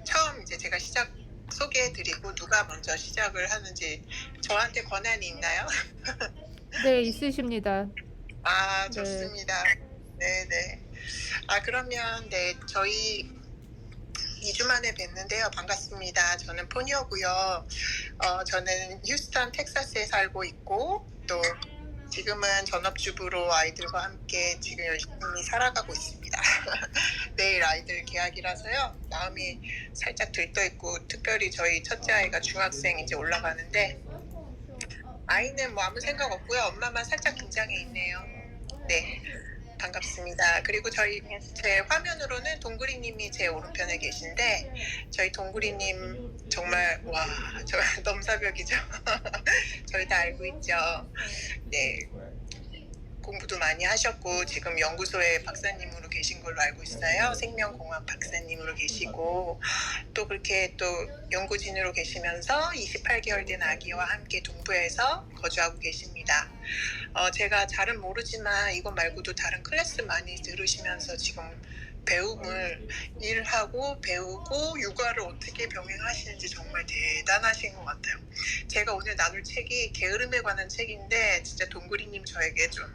처음 이제 제가 시작 소개해드리고 누가 먼저 시작을 하는지 저한테 권한이 있나요? 네, 있으십니다. 아, 네. 좋습니다. 네네. 그러면 네, 저희 2주 만에 뵀는데요. 반갑습니다. 저는 포니어고요. 저는 휴스턴, 텍사스에 살고 있고 또 지금은 전업주부로 아이들과 함께 지금 열심히 살아가고 있습니다. 내일 아이들 개학이라서요. 마음이 살짝 들떠있고 특별히 저희 첫째 아이가 중학생 이제 올라가는데 아이는 뭐 아무 생각 없고요. 엄마만 살짝 긴장해 있네요. 네. 반갑습니다. 그리고 제 화면으로는 동구리님이 제 오른편에 계신데 저희 동구리님 정말 저 넘사벽이죠. 저희 다 알고 있죠. 네. 공부도 많이 하셨고 지금 연구소에 박사님으로 계신 걸로 알고 있어요. 생명공학 박사님으로 계시고 또 그렇게 또 연구진으로 계시면서 28개월 된 아기와 함께 동부에서 거주하고 계십니다. 제가 잘은 모르지만 이것 말고도 다른 클래스 많이 들으시면서 지금 배움을 일하고 배우고 육아를 어떻게 병행하시는지 정말 대단하신 것 같아요. 제가 오늘 나눌 책이 게으름에 관한 책인데 진짜 동구리님 저에게 좀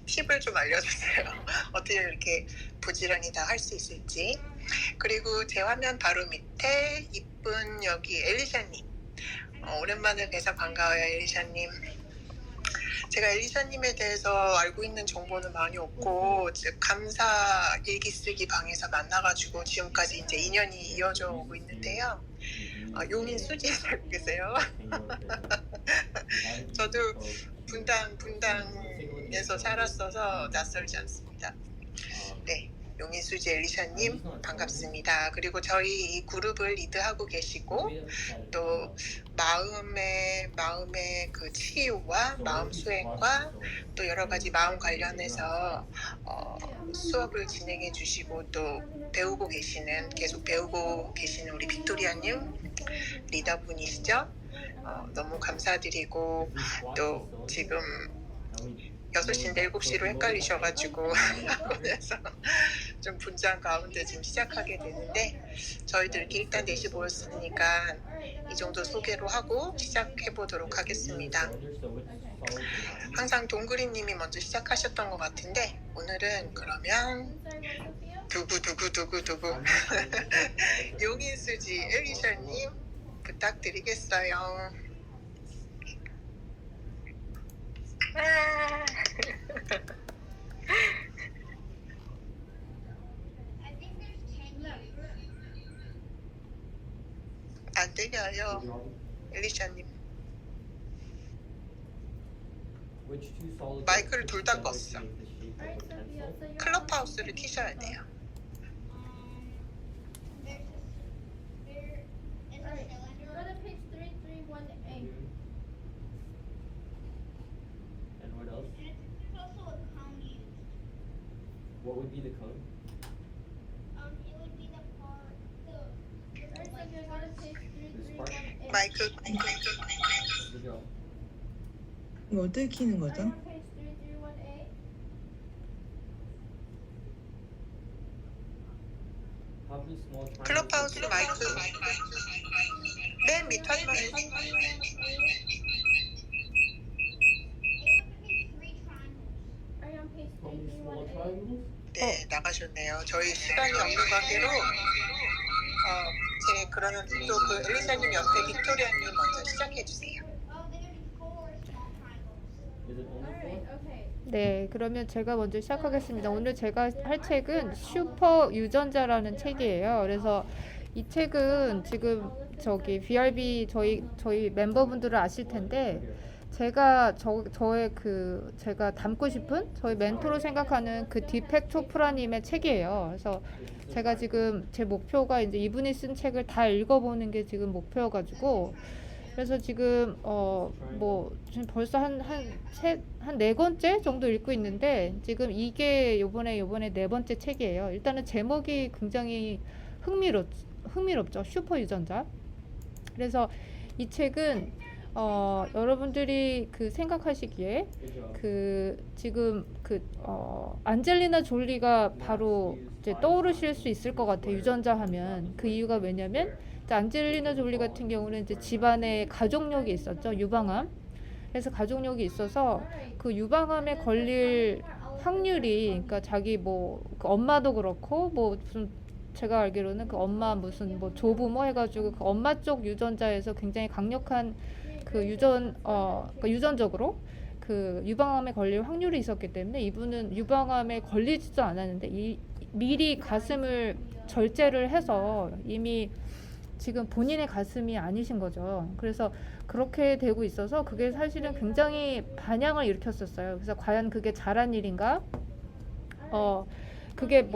팁을 좀 알려주세요. 어떻게 이렇게 부지런히 다 할 수 있을지. 그리고 제 화면 바로 밑에 이쁜 여기 엘리샤님. 오랜만에 뵈서 반가워요, 엘리샤님. 제가 엘리샤님에 대해서 알고 있는 정보는 많이 없고 감사 일기 쓰기 방에서 만나가지고 지금까지 이제 인연이 이어져 오고 있는데요. 용인 수지에 살고 계세요. 저도 분당에서 살았어서 낯설지 않습니다. 네, 용인 수지 엘리샤님 반갑습니다. 그리고 저희 이 그룹을 리드하고 계시고 또 마음의 그 치유와 마음 수행과 또 여러 가지 마음 관련해서 수업을 진행해 주시고 또 계속 배우고 계시는 우리 빅토리아님 리더분이시죠. 너무 감사드리고 또 지금 6시인데 7시로 헷갈리셔가지고 학원에서 좀 분장 가운데 지금 시작하게 되는데 저희들끼리 일단 4시 모였으니까 이 정도 소개로 하고 시작해 보도록 하겠습니다. 항상 동그리님이 먼저 시작하셨던 것 같은데 오늘은 그러면 누구 용인수지 엘리샤님 부탁드리겠어요. 안 들려요, 엘리샤님. 마이크를 둘 다 껐어. 클럽하우스를 키셔야 돼요. What would be the code? This part? 마이크 The girl. 이거 어떻게 키는 거죠? Probably small triangle. 클럽하우스 마이크 맨 밑 화면 Probably small triangles. 네, 나가셨네요. 저희 시간이 없는 관계로 그러면 또 그 엘리사님 옆에 빅토리아님 먼저 시작해 주세요. Is it only four? 네, 그러면 제가 먼저 시작하겠습니다. 오늘 제가 할 책은 슈퍼 유전자라는 책이에요. 그래서 이 책은 지금 저기 BRB 저희 멤버분들은 아실 텐데 제가 제가 닮고 싶은 저희 멘토로 생각하는 그 디펙 초프라님의 책이에요. 그래서 제가 지금 제 목표가 이제 이분이 쓴 책을 다 읽어보는 게 지금 목표여가지고 그래서 지금 지금 벌써 한 4권째 정도 읽고 있는데 지금 이게 요번에 4번째 책이에요. 일단은 제목이 굉장히 흥미롭죠. 슈퍼 유전자. 그래서 이 책은 여러분들이 그 생각하시기에 Good job. 그 지금 안젤리나 졸리가 바로 이제 떠오르실 수 있을 것 같아요. 유전자 하면. 그 이유가 왜냐면 이제 안젤리나 졸리 같은 경우는 이제 집안에 가족력이 있었죠. 유방암. 그래서 가족력이 있어서 그 유방암에 걸릴 확률이, 그러니까 자기 그 엄마도 그렇고 무슨 제가 알기로는 그 엄마 무슨 조부모 해가지고 그 엄마 쪽 유전자에서 굉장히 강력한 그 유전적으로 그 유방암에 걸릴 확률이 있었기 때문에 이분은 유방암에 걸리지도 않았는데 미리 가슴을 절제를 해서 이미 지금 본인의 가슴이 아니신 거죠. 그래서 그렇게 되고 있어서 그게 사실은 굉장히 반향을 일으켰었어요. 그래서 과연 그게 잘한 일인가? 그게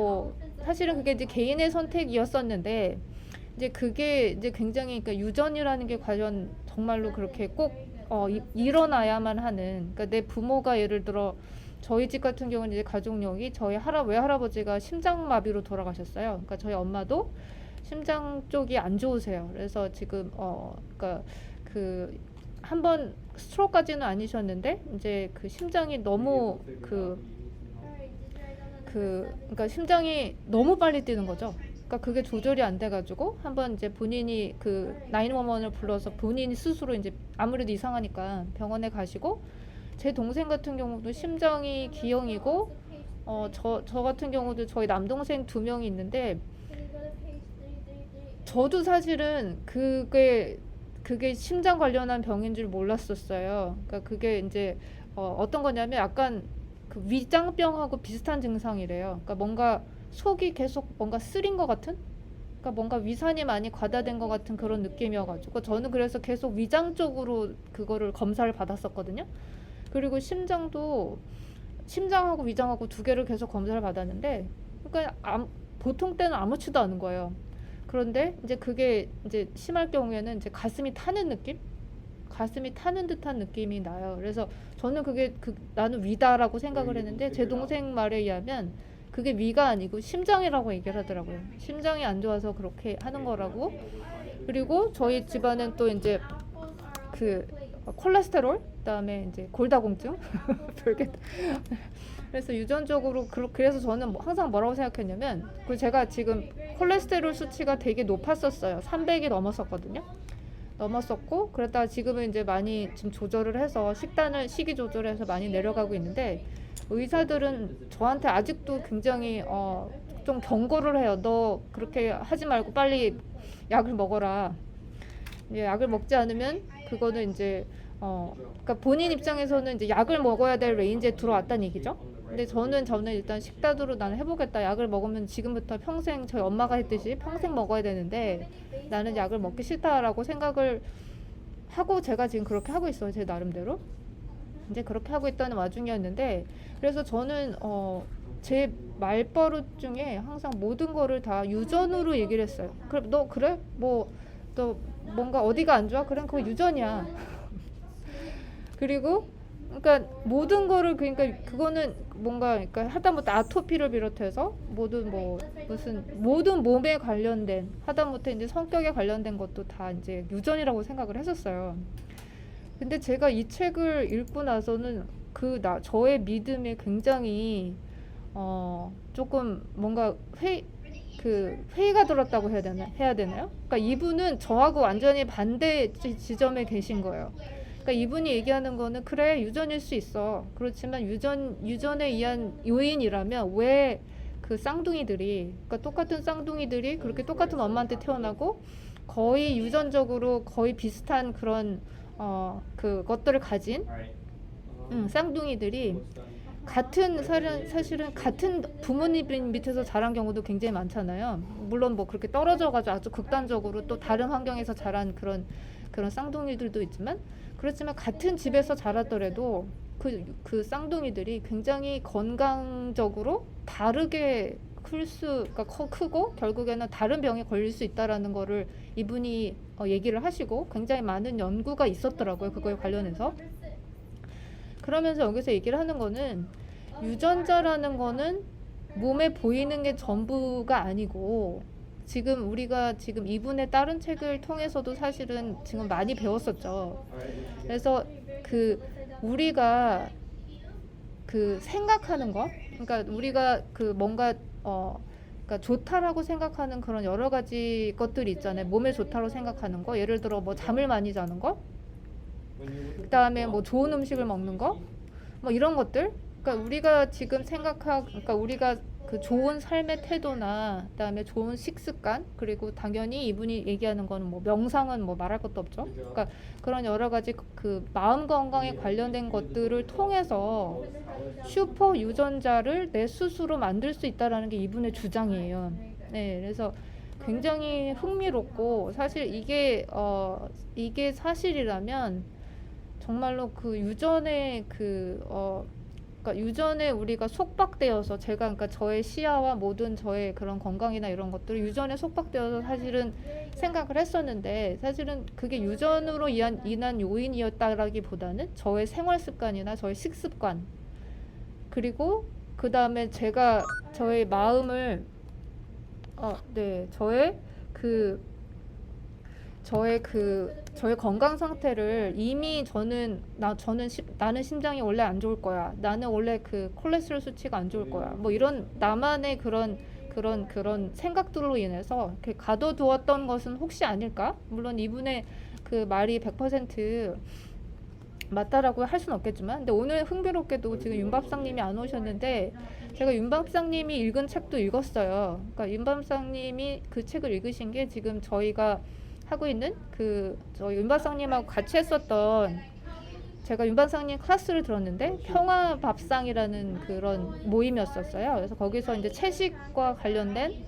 사실은 그게 이제 개인의 선택이었었는데 이제 그게 이제 굉장히 그러니까 유전이라는 게 과연 정말로 그렇게 꼭 일어나야만 하는, 그러니까 내 부모가 예를 들어 저희 집 같은 경우는 이제 가족력이 저희 외할아버지가 심장마비로 돌아가셨어요. 그러니까 저희 엄마도 심장 쪽이 안 좋으세요. 그래서 지금 그러니까 그 한번 스트로크까지는 아니셨는데 이제 그 심장이 너무 그러니까 심장이 너무 빨리 뛰는 거죠. 그러니까 그게 조절이 안 돼가지고 한번 이제 본인이 그 911을 불러서 본인이 스스로 이제 아무래도 이상하니까 병원에 가시고, 제 동생 같은 경우도 심장이 G형이고 저 같은 경우도 저희 남동생 2명이 있는데 저도 사실은 그게 심장 관련한 병인 줄 몰랐었어요. 그러니까 그게 이제 어떤 거냐면 약간 그 위장병하고 비슷한 증상이래요. 그러니까 뭔가 속이 계속 뭔가 쓰린 것 같은? 그러니까 뭔가 위산이 많이 과다된 것 같은 그런 느낌이어가지고 저는 그래서 계속 위장 쪽으로 그거를 검사를 받았었거든요. 그리고 심장하고 위장하고 2개를 계속 검사를 받았는데, 그러니까 보통 때는 아무렇지도 않은 거예요. 그런데 이제 그게 이제 심할 경우에는 이제 가슴이 타는 느낌? 가슴이 타는 듯한 느낌이 나요. 그래서 저는 그게 나는 위다라고 생각을 했는데 제 동생 말에 의하면 그게 위가 아니고 심장이라고 얘기를 하더라고요. 심장이 안 좋아서 그렇게 하는 거라고. 그리고 저희 집안은 또 이제 그 콜레스테롤, 그다음에 이제 골다공증 별게. 그래서 유전적으로 그래서 저는 항상 뭐라고 생각했냐면 제가 지금 콜레스테롤 수치가 되게 높았었어요. 300이 넘었었고 그러다가 지금은 이제 많이 지금 조절을 해서 식이 조절해서 많이 내려가고 있는데, 의사들은 저한테 아직도 굉장히 좀 경고를 해요. 너 그렇게 하지 말고 빨리 약을 먹어라. 이제 약을 먹지 않으면 그거는 이제 그러니까 본인 입장에서는 이제 약을 먹어야 될 레인지에 들어왔다는 얘기죠. 근데 저는 일단 식단으로 나는 해보겠다. 약을 먹으면 지금부터 평생 저희 엄마가 했듯이 평생 먹어야 되는데 나는 약을 먹기 싫다라고 생각을 하고 제가 지금 그렇게 하고 있어요. 제 나름대로. 이제 그렇게 하고 있다는 와중이었는데, 그래서 저는 제 말버릇 중에 항상 모든 거를 다 유전으로 얘기를 했어요. 그럼 너 그래? 너 뭔가 어디가 안 좋아? 그럼 그거 유전이야. 그리고 그러니까 모든 거를 그러니까 그거는 뭔가 그러니까 하다못해 아토피를 비롯해서 모든 모든 몸에 관련된 하다못해 이제 성격에 관련된 것도 다 이제 유전이라고 생각을 했었어요. 근데 제가 이 책을 읽고 나서는 저의 믿음에 굉장히 조금 뭔가 회의가 들었다고 해야 되나요? 그러니까 이분은 저하고 완전히 반대 지점에 계신 거예요. 그러니까 이분이 얘기하는 거는 그래 유전일 수 있어. 그렇지만 유전에 의한 요인이라면 왜 그 쌍둥이들이, 그러니까 똑같은 쌍둥이들이 그렇게 똑같은 엄마한테 태어나고 거의 유전적으로 거의 비슷한 그런 그것들을 가진 쌍둥이들이 사실은 같은 부모님 밑에서 자란 경우도 굉장히 많잖아요. 물론 그렇게 떨어져가지고 아주 극단적으로 또 다른 환경에서 자란 그런 쌍둥이들도 있지만, 그렇지만 같은 집에서 자랐더라도 그 쌍둥이들이 굉장히 건강적으로 다르게 그러니까 크고 결국에는 다른 병에 걸릴 수 있다라는 거를 이분이 얘기를 하시고 굉장히 많은 연구가 있었더라고요. 그거에 관련해서. 그러면서 여기서 얘기를 하는 거는 유전자라는 거는 몸에 보이는 게 전부가 아니고 지금 우리가 지금 이분의 다른 책을 통해서도 사실은 지금 많이 배웠었죠. 그래서 그 우리가 그 생각하는 거, 그러니까 우리가 그 뭔가 그러니까 좋다라고 생각하는 그런 여러 가지 것들이 있잖아요. 몸에 좋다고 생각하는 거, 예를 들어 뭐 잠을 많이 자는 거, 그다음에 뭐 좋은 음식을 먹는 거, 뭐 이런 것들. 그러니까 우리가 지금 그러니까 우리가 그 좋은 삶의 태도나 그다음에 좋은 식습관, 그리고 당연히 이분이 얘기하는 거는 뭐 명상은 뭐 말할 것도 없죠. 그러니까 그런 여러 가지 그 마음 건강에 관련된 것들을 통해서 슈퍼 유전자를 내 스스로 만들 수 있다라는 게 이분의 주장이에요. 네, 그래서 굉장히 흥미롭고, 사실 이게 사실이라면 정말로 그 유전에 그러니까 유전에 우리가 속박되어서, 제가 그러니까 저의 시야와 모든 저의 그런 건강이나 이런 것들을 유전에 속박되어서 사실은 생각을 했었는데, 사실은 그게 유전으로 인한 요인이었다라기보다는 저의 생활 습관이나 저의 식습관, 그리고 그 다음에 제가 저의 마음을 저의 건강 상태를 이미 나는 심장이 원래 안 좋을 거야. 나는 원래 그 콜레스테롤 수치가 안 좋을 거야. 뭐 이런 나만의 그런 생각들로 인해서 이렇게 가둬두었던 것은 혹시 아닐까? 물론 이분의 그 말이 100% 맞다라고 할 수는 없겠지만, 근데 오늘 흥미롭게도 지금 윤밥상님이 안 오셨는데 제가 윤밥상님이 읽은 책도 읽었어요. 그러니까 윤밥상님이 그 책을 읽으신 게 지금 저희가 하고 있는 저희 윤밥상님하고 같이 했었던, 제가 윤밥상님 클래스를 들었는데 평화밥상이라는 그런 모임이었었어요. 그래서 거기서 이제 채식과 관련된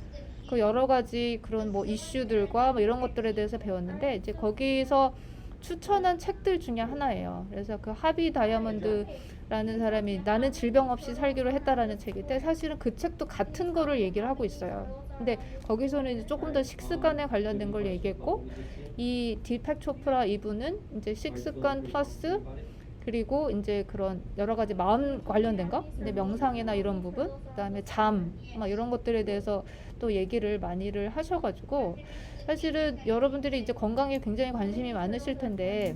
그 여러 가지 그런 뭐 이슈들과 뭐 이런 것들에 대해서 배웠는데, 이제 거기서 추천한 책들 중에 하나예요. 그래서 그 하비 다이아몬드라는 사람이 나는 질병 없이 살기로 했다라는 책인데, 사실은 그 책도 같은 거를 얘기를 하고 있어요. 근데 거기서는 이제 조금 더 식습관에 관련된 걸 얘기했고, 이 디팩 초프라 이분은 이제 식습관 플러스 그리고 이제 그런 여러 가지 마음 관련된 거, 근데 명상이나 이런 부분, 그다음에 잠, 막 이런 것들에 대해서 또 얘기를 많이를 하셔가지고, 사실은 여러분들이 이제 건강에 굉장히 관심이 많으실 텐데,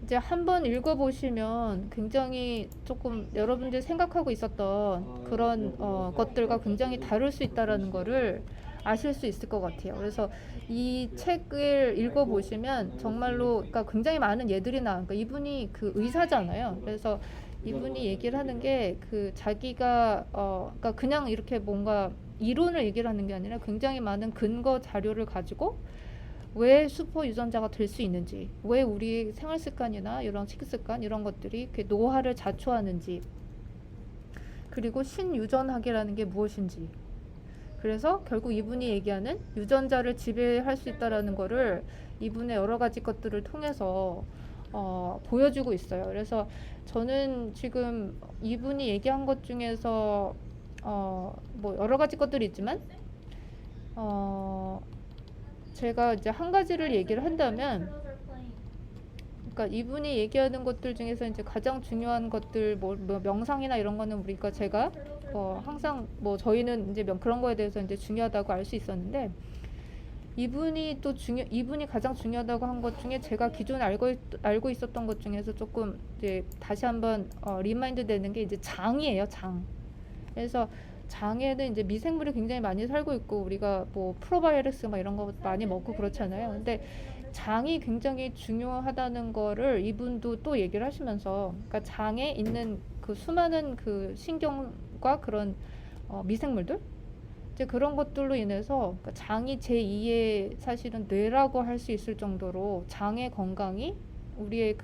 이제 한번 읽어보시면 굉장히 조금 여러분들이 생각하고 있었던 그런 것들과 굉장히 다를 수 있다라는 거를 아실 수 있을 것 같아요. 그래서 이 책을 읽어보시면 정말로, 그러니까 굉장히 많은 예들이 그러니까 이분이 그 의사잖아요. 그래서 이분이 얘기를 하는 게 그 자기가 그러니까 그냥 이렇게 뭔가 이론을 얘기를 하는 게 아니라 굉장히 많은 근거 자료를 가지고 왜 슈퍼 유전자가 될 수 있는지, 왜 우리 생활 습관이나 이런 식습관 이런 것들이 이렇게 노화를 자초하는지, 그리고 신유전학이라는 게 무엇인지, 그래서 결국 이분이 얘기하는 유전자를 지배할 수 있다라는 거를 이분의 여러 가지 것들을 통해서 보여주고 있어요. 그래서 저는 지금 이분이 얘기한 것 중에서 뭐 여러 가지 것들이 있지만 제가 이제 한 가지를 얘기를 한다면, 그러니까 이분이 얘기하는 것들 중에서 이제 가장 중요한 것들, 뭐 명상이나 이런 거는 우리가 제가 항상 뭐 저희는 이제 그런 거에 대해서 이제 중요하다고 알 수 있었는데, 이분이 가장 중요하다고 한 것 중에 제가 기존에 알고 있었던 것 중에서 조금 이제 다시 한번 리마인드 되는 게 이제 장이에요, 장. 그래서 장에는 이제 미생물이 굉장히 많이 살고 있고, 우리가 뭐 프로바이오틱스 막 이런 거 많이 먹고 그렇잖아요. 근데 장이 굉장히 중요하다는 거를 이분도 또 얘기를 하시면서, 그러니까 장에 있는 그 수많은 그 신경과 그런 미생물들, 이제 그런 것들로 인해서, 그러니까 장이 제2의 사실은 뇌라고 할 수 있을 정도로 장의 건강이 우리의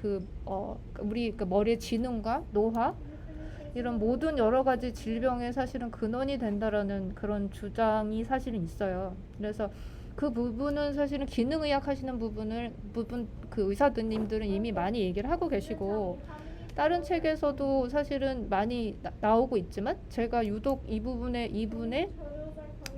우리 머리의 지능과 노화, 이런 모든 여러 가지 질병의 사실은 근원이 된다라는 그런 주장이 사실은 있어요. 그래서 그 부분은 사실은 기능의학 하시는 부분 그 의사님들은 이미 많이 얘기를 하고 계시고, 다른 책에서도 사실은 많이 나오고 있지만, 제가 유독 이분의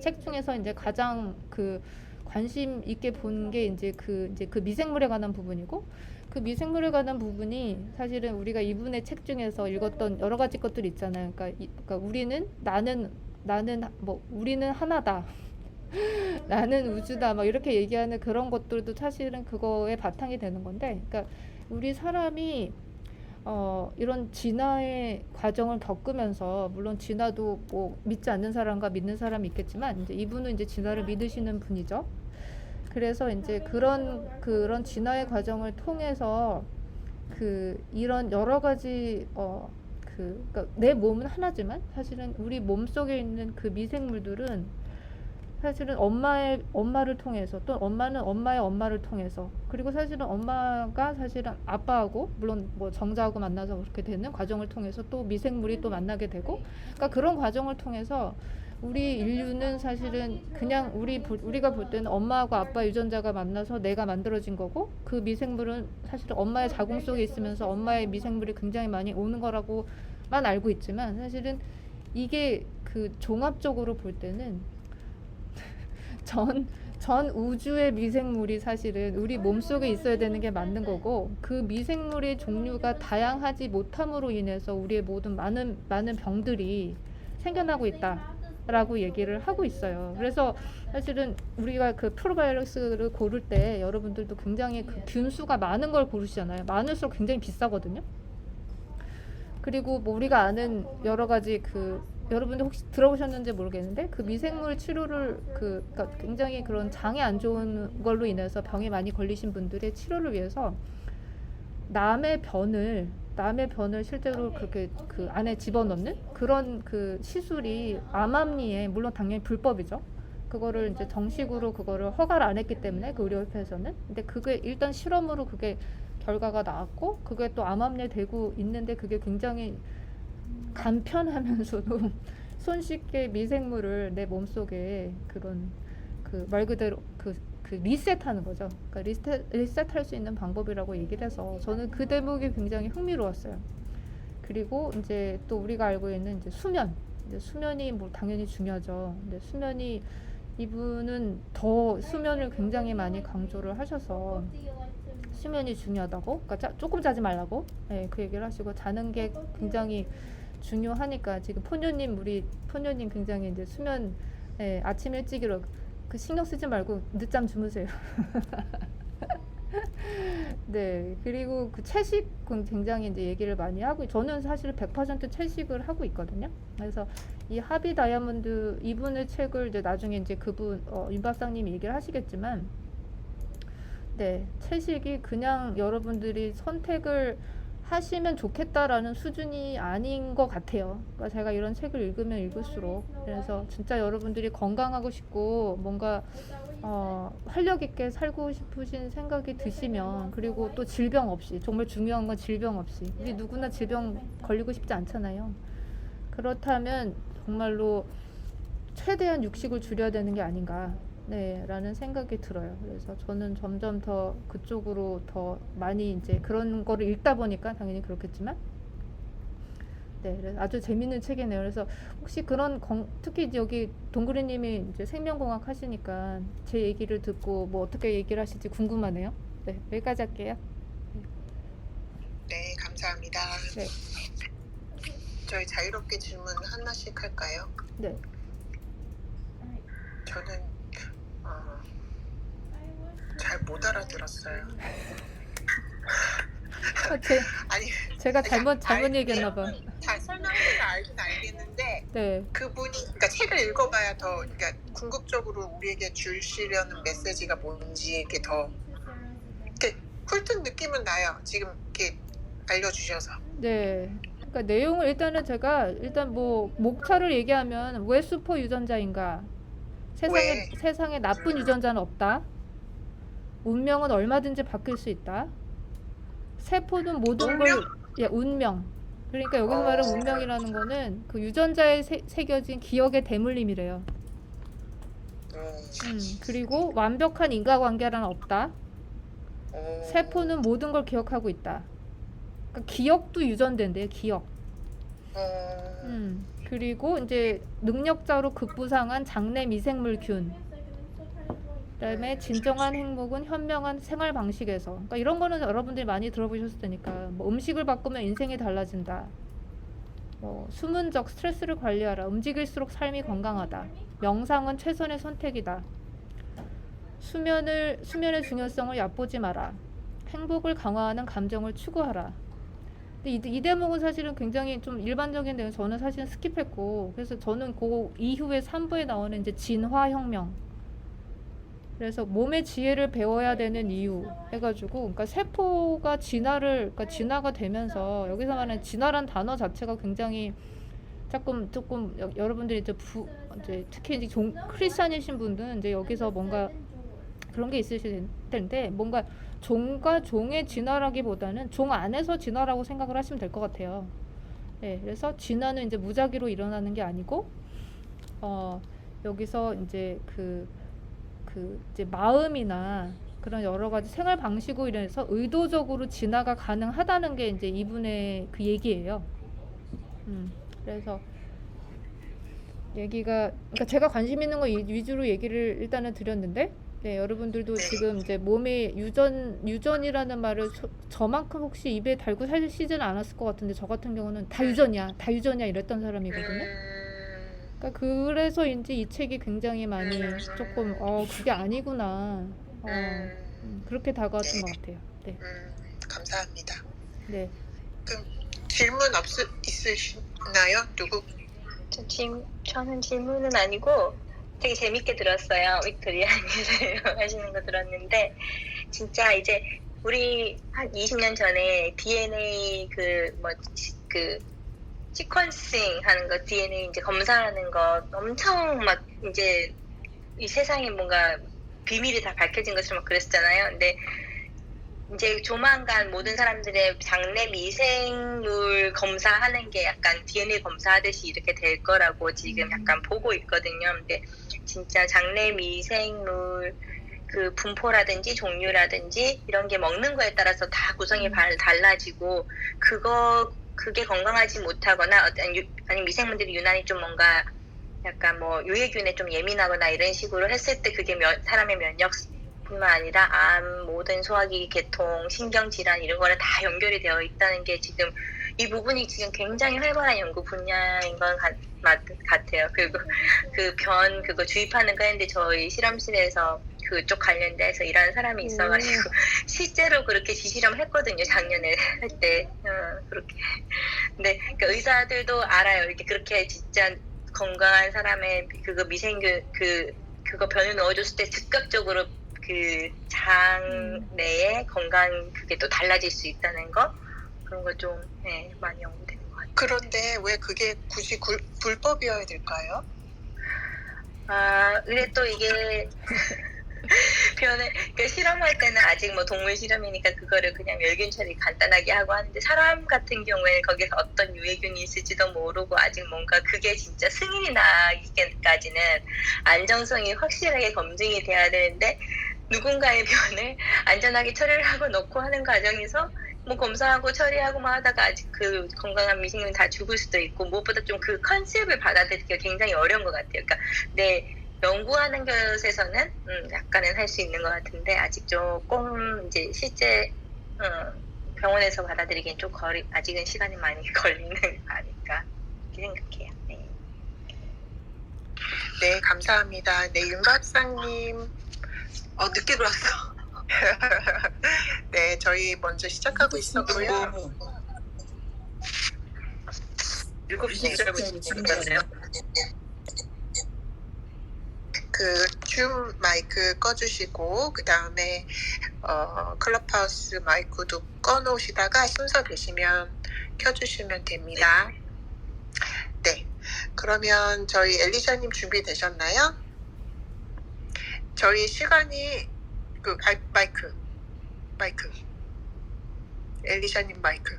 책 중에서 이제 가장 그 관심 있게 본 게 이제 그 미생물에 관한 부분이고, 그 미생물에 관한 부분이 사실은 우리가 이분의 책 중에서 읽었던 여러 가지 것들이 있잖아요. 그러니까 우리는 우리는 하나다. 나는 우주다 막 이렇게 얘기하는 그런 것들도 사실은 그거에 바탕이 되는 건데, 그러니까 우리 사람이 이런 진화의 과정을 겪으면서, 물론 진화도 뭐 믿지 않는 사람과 믿는 사람이 있겠지만 이제 이분은 이제 진화를 믿으시는 분이죠. 그래서 이제 그런 진화의 과정을 통해서 이런 여러 가지 그러니까 내 몸은 하나지만 사실은 우리 몸 속에 있는 그 미생물들은 사실은 엄마를 통해서, 또 엄마는 엄마의 엄마를 통해서, 그리고 사실은 엄마가 사실은 아빠하고, 물론 뭐 정자하고 만나서 그렇게 되는 과정을 통해서 또 미생물이 또 만나게 되고, 그러니까 그런 과정을 통해서 우리 인류는 사실은 그냥 우리가 볼 때는 엄마하고 아빠 유전자가 만나서 내가 만들어진 거고, 그 미생물은 사실은 엄마의 자궁 속에 있으면서 엄마의 미생물이 굉장히 많이 오는 거라고만 알고 있지만, 사실은 이게 종합적으로 볼 때는 전 우주의 미생물이 사실은 우리 몸속에 있어야 되는 게 맞는 거고, 그 미생물의 종류가 다양하지 못함으로 인해서 우리의 모든 많은 병들이 생겨나고 있다라고 얘기를 하고 있어요. 그래서 사실은 우리가 그 프로바이러스를 고를 때 여러분들도 굉장히 그 균수가 많은 걸 고르시잖아요. 많을수록 굉장히 비싸거든요. 그리고 뭐 우리가 아는 여러 가지 여러분들 혹시 들어보셨는지 모르겠는데, 그 미생물 치료를 그러니까 굉장히 그런 장에 안 좋은 걸로 인해서 병에 많이 걸리신 분들의 치료를 위해서 남의 변을 실제로 그렇게 그 안에 집어넣는 그런 시술이 암암리에, 물론 당연히 불법이죠. 그거를 이제 정식으로 그거를 허가를 안 했기 때문에 그 의료협회에서는. 근데 그게 일단 실험으로 그게 결과가 나왔고, 그게 또 암암리에 되고 있는데, 그게 굉장히 간편하면서도 손쉽게 미생물을 내 몸속에 말 그대로 리셋하는 거죠. 그러니까 리셋할 수 있는 방법이라고 얘기를 해서 저는 그 대목이 굉장히 흥미로웠어요. 그리고 이제 또 우리가 알고 있는 이제 수면이 뭐 당연히 중요하죠. 근데 이분은 더 수면을 굉장히 많이 강조를 하셔서 수면이 중요하다고, 그러니까 조금 자지 말라고, 그 얘기를 하시고, 자는 게 굉장히 중요하니까 지금 우리 포녀님 굉장히 이제 수면, 아침 일찍으로 신경 쓰지 말고 늦잠 주무세요. 네, 그리고 채식 굉장히 이제 얘기를 많이 하고, 저는 사실 100% 채식을 하고 있거든요. 그래서 이 하비 다이아몬드 이분의 책을 이제 나중에 이제 윤 박사님이 얘기를 하시겠지만, 네, 채식이 그냥 여러분들이 선택을 하시면 좋겠다라는 수준이 아닌 것 같아요. 그러니까 제가 이런 책을 읽으면 읽을수록, 그래서 진짜 여러분들이 건강하고 싶고 뭔가 활력 있게 살고 싶으신 생각이 드시면, 그리고 또 질병 없이, 정말 중요한 건 질병 없이, 우리 누구나 질병 걸리고 싶지 않잖아요. 그렇다면 정말로 최대한 육식을 줄여야 되는 게 아닌가, 라는 생각이 들어요. 그래서 저는 점점 더 그쪽으로 더 많이 이제 그런 거를 읽다 보니까 당연히 그렇겠지만, 그래서 아주 재밌는 책이네요. 그래서 혹시 특히 여기 동그리님이 이제 생명공학 하시니까 제 얘기를 듣고 뭐 어떻게 얘기를 하실지 궁금하네요. 네, 여기까지 할게요. 네, 감사합니다. 네. 저희 자유롭게 질문 하나씩 할까요? 네. 저는 잘 못 알아들었어요. 제가 잘못 얘기했나 봐. 잘 설명을 알긴 알겠는데, 네. 그분이 그러니까 책을 읽어봐야 더, 그러니까 궁극적으로 우리에게 주시려는 메시지가 뭔지 이게 더 이렇게 훑은 느낌은 나요. 지금 이렇게 알려주셔서. 네. 그러니까 내용을 일단 뭐 목차를 얘기하면, 왜 슈퍼 유전자인가? 세상에 나쁜 유전자는 없다. 운명은 얼마든지 바뀔 수 있다. 세포는 모든 걸, 운명. 그러니까 여기서 말하는 운명이라는 거는 그 유전자에 새겨진 기억의 대물림이래요. 그리고 완벽한 인과관계란 없다. 세포는 모든 걸 기억하고 있다. 그러니까 기억도 유전된대요, 기억. 그리고 이제 능력자로 급부상한 장내 미생물균. 그다음에 진정한 행복은 현명한 생활 방식에서. 그러니까 이런 거는 여러분들이 많이 들어보셨을 테니까, 뭐 음식을 바꾸면 인생이 달라진다. 수문적 스트레스를 관리하라. 움직일수록 삶이 건강하다. 명상은 최선의 선택이다. 수면의 중요성을 얕보지 마라. 행복을 강화하는 감정을 추구하라. 근데 이 대목은 사실은 굉장히 좀 일반적인 내용, 저는 사실은 스킵했고, 그래서 저는 그 이후에 3부에 나오는 이제 진화혁명, 그래서 몸의 지혜를 배워야 되는 이유 해가지고, 그러니까 세포가 그러니까 진화가 되면서, 여기서 말하는 진화란 단어 자체가 굉장히 조금 여러분들이 이제 특히 이제 크리스찬이신 분들은 이제 여기서 뭔가 그런 게 있으실 텐데, 뭔가 종과 종의 진화라기보다는 종 안에서 진화라고 생각을 하시면 될 것 같아요. 네, 그래서 진화는 이제 무작위로 일어나는 게 아니고, 여기서 이제 이제 마음이나 그런 여러 가지 생활 방식으로 인해서 의도적으로 진화가 가능하다는 게 이제 이분의 그 얘기예요. 그래서 그러니까 제가 관심 있는 거 위주로 얘기를 일단은 드렸는데, 네, 여러분들도 지금 이제 몸의 유전이라는 말을 저만큼 혹시 입에 달고 사시지는 않았을 것 같은데, 저 같은 경우는 다 유전이야 이랬던 사람이거든요. 그러니까 그래서 이제 이 책이 굉장히 많이 조금 그게 아니구나, 그렇게 다가왔던 것 같아요. 네. 감사합니다. 네. 그럼 질문 있으시나요? 누구? 저는 질문은 아니고 되게 재밌게 들었어요. 빅토리아님이 하시는 거 들었는데, 진짜 이제 우리 한 20년 전에 DNA 시퀀싱 하는 거, DNA 이제 검사하는 거 엄청 막 이제 이 세상에 뭔가 비밀이 다 밝혀진 것처럼 막 그랬잖아요. 근데 이제 조만간 모든 사람들의 장내 미생물 검사하는 게 약간 DNA 검사하듯이 이렇게 될 거라고 지금 약간 보고 있거든요. 근데 진짜 장내 미생물 그 분포라든지 종류라든지 이런 게 먹는 거에 따라서 다 구성이 달라지고, 그게 건강하지 못하거나 아니 미생물들이 유난히 좀 뭔가 약간 뭐 유해균에 좀 예민하거나 이런 식으로 했을 때 그게 사람의 면역뿐만 아니라 암, 모든 소화기 계통, 신경질환 이런 거랑 다 연결이 되어 있다는 게 지금 이 부분이 지금 굉장히 활발한 연구 분야인 건 같아요. 그리고 그거 주입하는 거 했는데 저희 실험실에서 그쪽 관련돼서 일하는 사람이 있어가지고 실제로 그렇게 지실험 했거든요. 작년에 할 때. 그렇게. 근데 그러니까 의사들도 알아요. 이렇게 그렇게 진짜 건강한 사람의 그거 미생균 그거 변을 넣어줬을 때 즉각적으로 그 장 내에 건강 그게 또 달라질 수 있다는 거, 그런 거 좀 많이 연구되는 것 같아요. 그런데 왜 그게 굳이 불법이어야 될까요? 근데 또 이게 그러니까 실험할 때는 아직 뭐 동물 실험이니까 그거를 그냥 멸균 처리 간단하게 하고 하는데, 사람 같은 경우에는 거기서 어떤 유해균이 있을지도 모르고 아직 뭔가 그게 진짜 승인이 나기까지는 안정성이 확실하게 검증이 돼야 되는데, 누군가의 변을 안전하게 처리를 하고 넣고 하는 과정에서 뭐 검사하고 처리하고 막 하다가 아직 그 건강한 미생물이 다 죽을 수도 있고, 무엇보다 좀 그 컨셉을 받아들이기가 굉장히 어려운 것 같아요. 그러니까 연구하는 것에서는 약간은 할 수 있는 것 같은데, 아직 조금 이제 실제 병원에서 받아들이기엔 좀 아직은 시간이 많이 걸리는 거 아닐까 이렇게 생각해요. 네. 네, 감사합니다. 네, 윤 박사님. 늦게 들어왔어. 네, 저희 먼저 시작하고 있었고요. 7시를 알고 있었잖아요. 줌 마이크 꺼주시고, 그 다음에 클럽하우스 마이크도 꺼놓으시다가 순서 되시면 켜주시면 됩니다. 네, 그러면 저희 엘리샤님 준비되셨나요? 저희 시간이 마이크 엘리샤님 마이크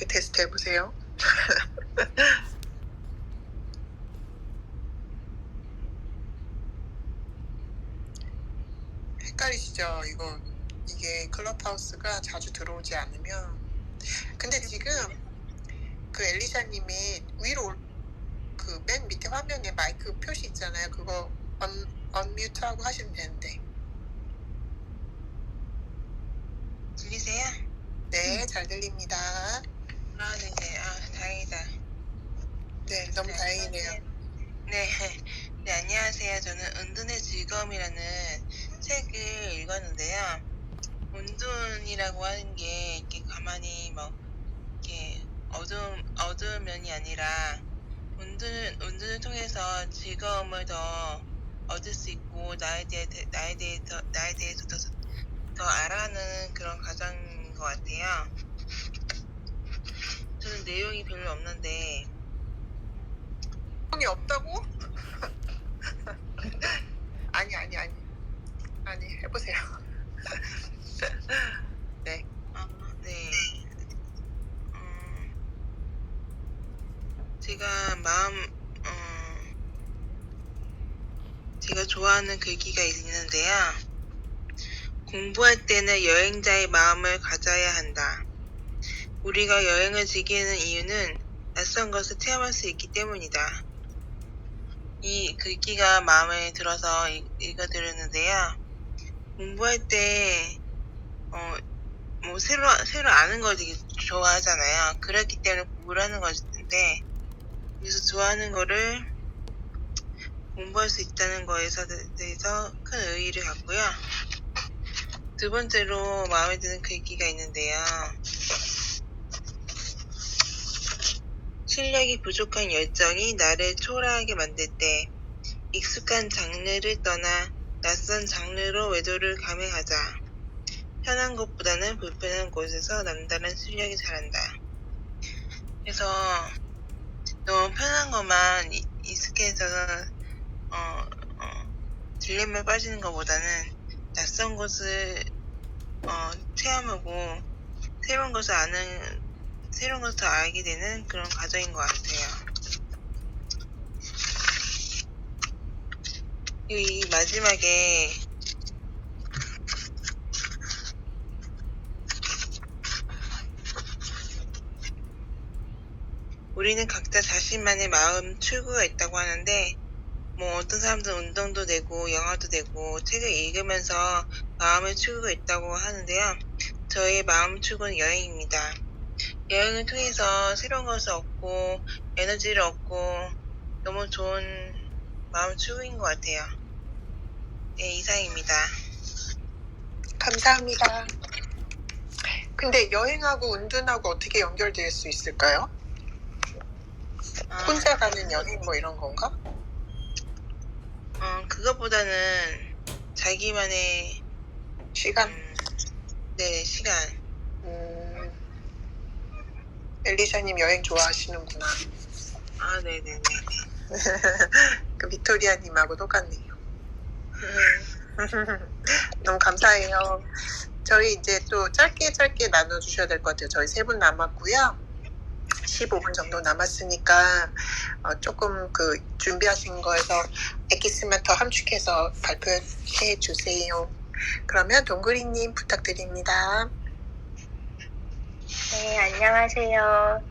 테스트 해보세요. 헷갈리시죠? 이게 클럽하우스가 자주 들어오지 않으면. 근데 지금 엘리샤님이 위로 맨 밑에 화면에 마이크 표시 있잖아요. 그거 언뮤트하고 하시면 되는데. 들리세요? 네, 잘 들립니다. 네네. 다행이다. 네, 너무 다행이네요. 네, 네, 안녕하세요. 저는 은둔의 즐거움이라는 책을 읽었는데요. 은둔이라고 하는 게 이렇게 가만히 뭐 이렇게 어두운 면이 아니라 은둔을 통해서 즐거움을 더 얻을 수 있고 나에 대해서 더 알아가는 그런 과정인 것 같아요. 저는 내용이 별로 없는데 내용이 없다고? 아니 해보세요. 네. 네. 제가 제가 좋아하는 글귀가 있는데요. 공부할 때는 여행자의 마음을 가져야 한다. 우리가 여행을 즐기는 이유는 낯선 것을 체험할 수 있기 때문이다. 이 글귀가 마음에 들어서 읽어드렸는데요. 공부할 때 뭐 새로 아는 걸 되게 좋아하잖아요. 그렇기 때문에 공부를 하는 것인데 그래서 좋아하는 거를 공부할 수 있다는 거에서 대해서 큰 의의를 갖고요. 두 번째로 마음에 드는 글귀가 있는데요. 실력이 부족한 열정이 나를 초라하게 만들 때 익숙한 장르를 떠나 낯선 장르로 외도를 감행하자. 편한 곳보다는 불편한 곳에서 남다른 실력이 자란다. 그래서 너무 편한 것만 익숙해져서 딜레마에 빠지는 것보다는 낯선 곳을 체험하고 새로운 것을 더 알게 되는 그런 과정인 것 같아요. 이 마지막에 우리는 각자 자신만의 마음 출구가 있다고 하는데 뭐 어떤 사람들은 운동도 되고 영화도 되고 책을 읽으면서 마음의 출구가 있다고 하는데요. 저의 마음 출구는 여행입니다. 여행을 통해서 새로운 것을 얻고 에너지를 얻고 너무 좋은 마음 출구인 것 같아요. 네, 이상입니다. 감사합니다. 근데 여행하고 은둔하고 어떻게 연결될 수 있을까요? 혼자 가는 여행 뭐 이런 건가? 그것보다는 자기만의 시간? 네, 시간. 엘리샤님 여행 좋아하시는구나. 아, 네네네. 그 빅토리아님하고 똑같네요. 너무 감사해요. 저희 이제 또 짧게 나눠주셔야 될 것 같아요. 저희 3분 남았고요. 15분 정도 남았으니까 조금 그 준비하신 거에서 엑기스만 더 함축해서 발표해 주세요. 그러면 동그리님 부탁드립니다. 네, 안녕하세요.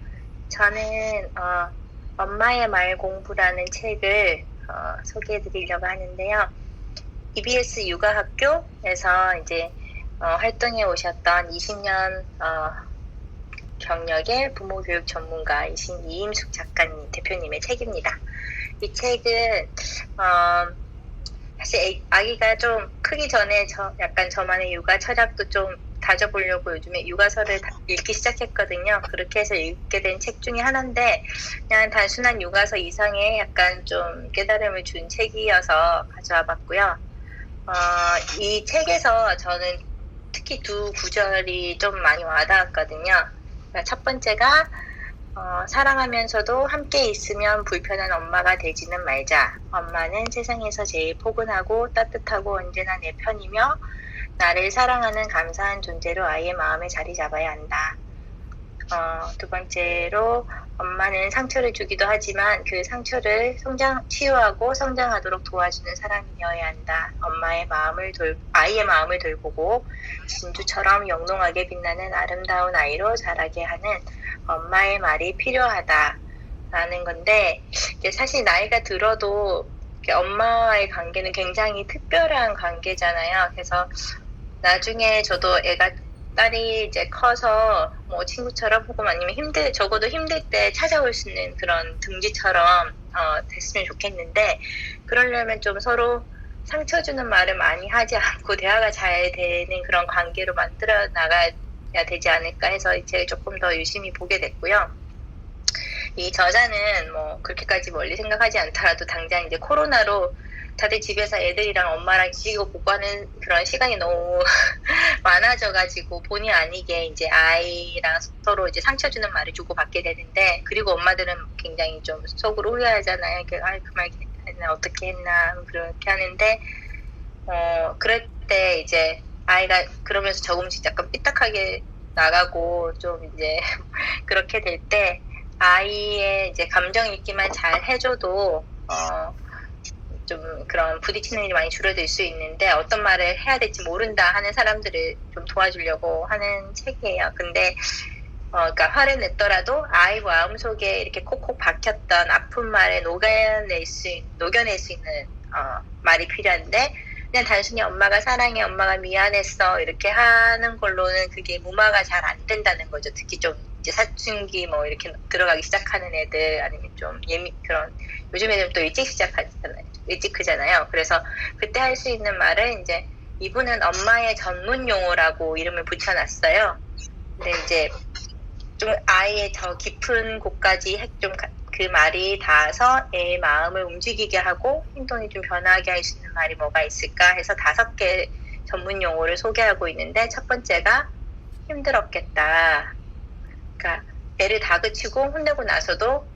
저는 엄마의 말 공부라는 책을 소개해드리려고 하는데요. EBS 육아학교에서 이제 활동해 오셨던 20년 경력의 부모교육 전문가이신 이임숙 작가님, 대표님의 책입니다. 이 책은 사실 아기가 좀 크기 전에 약간 저만의 육아 철학도 좀 다져보려고 요즘에 육아서를 읽기 시작했거든요. 그렇게 해서 읽게 된 책 중에 하나인데 그냥 단순한 육아서 이상의 약간 좀 깨달음을 준 책이어서 가져와 봤고요. 이 책에서 저는 특히 두 구절이 좀 많이 와닿았거든요. 첫 번째가 사랑하면서도 함께 있으면 불편한 엄마가 되지는 말자. 엄마는 세상에서 제일 포근하고 따뜻하고 언제나 내 편이며 나를 사랑하는 감사한 존재로 아이의 마음에 자리 잡아야 한다. 두 번째로 엄마는 상처를 주기도 하지만 그 상처를 치유하고 성장하도록 도와주는 사람이어야 한다. 아이의 마음을 돌보고 진주처럼 영롱하게 빛나는 아름다운 아이로 자라게 하는 엄마의 말이 필요하다라는 건데 사실 나이가 들어도 엄마와의 관계는 굉장히 특별한 관계잖아요. 그래서 나중에 저도 애가 딸이 이제 커서 뭐 친구처럼 혹은 아니면 적어도 힘들 때 찾아올 수 있는 그런 둥지처럼 됐으면 좋겠는데, 그러려면 좀 서로 상처 주는 말을 많이 하지 않고 대화가 잘 되는 그런 관계로 만들어 나가야 되지 않을까 해서 이제 조금 더 유심히 보게 됐고요. 이 저자는 뭐 그렇게까지 멀리 생각하지 않더라도 당장 이제 코로나로 다들 집에서 애들이랑 엄마랑 지지고 보고 하는 그런 시간이 너무 많아져가지고 본의 아니게 이제 아이랑 서로 이제 상처 주는 말을 주고받게 되는데, 그리고 엄마들은 굉장히 좀 속으로 후회하잖아요. 그 말 어떻게 했나 그렇게 하는데, 그럴 때 이제 아이가 그러면서 조금씩 약간 삐딱하게 나가고 좀 이제 그렇게 될 때 아이의 이제 감정 읽기만 잘 해줘도 좀 그런 부딪히는 일이 많이 줄어들 수 있는데, 어떤 말을 해야 될지 모른다 하는 사람들을 좀 도와주려고 하는 책이에요. 근데 그러니까 화를 냈더라도 아이 마음속에 이렇게 콕콕 박혔던 아픈 말을 녹여낼 수 있는 말이 필요한데, 그냥 단순히 엄마가 사랑해, 엄마가 미안했어 이렇게 하는 걸로는 그게 무마가 잘 안 된다는 거죠. 특히 좀 이제 사춘기 뭐 이렇게 들어가기 시작하는 애들, 아니면 좀 그런 요즘 애들은 또 일찍 크잖아요. 그래서 그때 할 수 있는 말은 이제 이분은 엄마의 전문 용어라고 이름을 붙여놨어요. 근데 이제 좀 아이의 더 깊은 곳까지 좀 그 말이 닿아서 애의 마음을 움직이게 하고 행동이 좀 변하게 할 수 있는 말이 뭐가 있을까 해서 5개 전문 용어를 소개하고 있는데, 첫 번째가 힘들었겠다. 그러니까 애를 다그치고 혼내고 나서도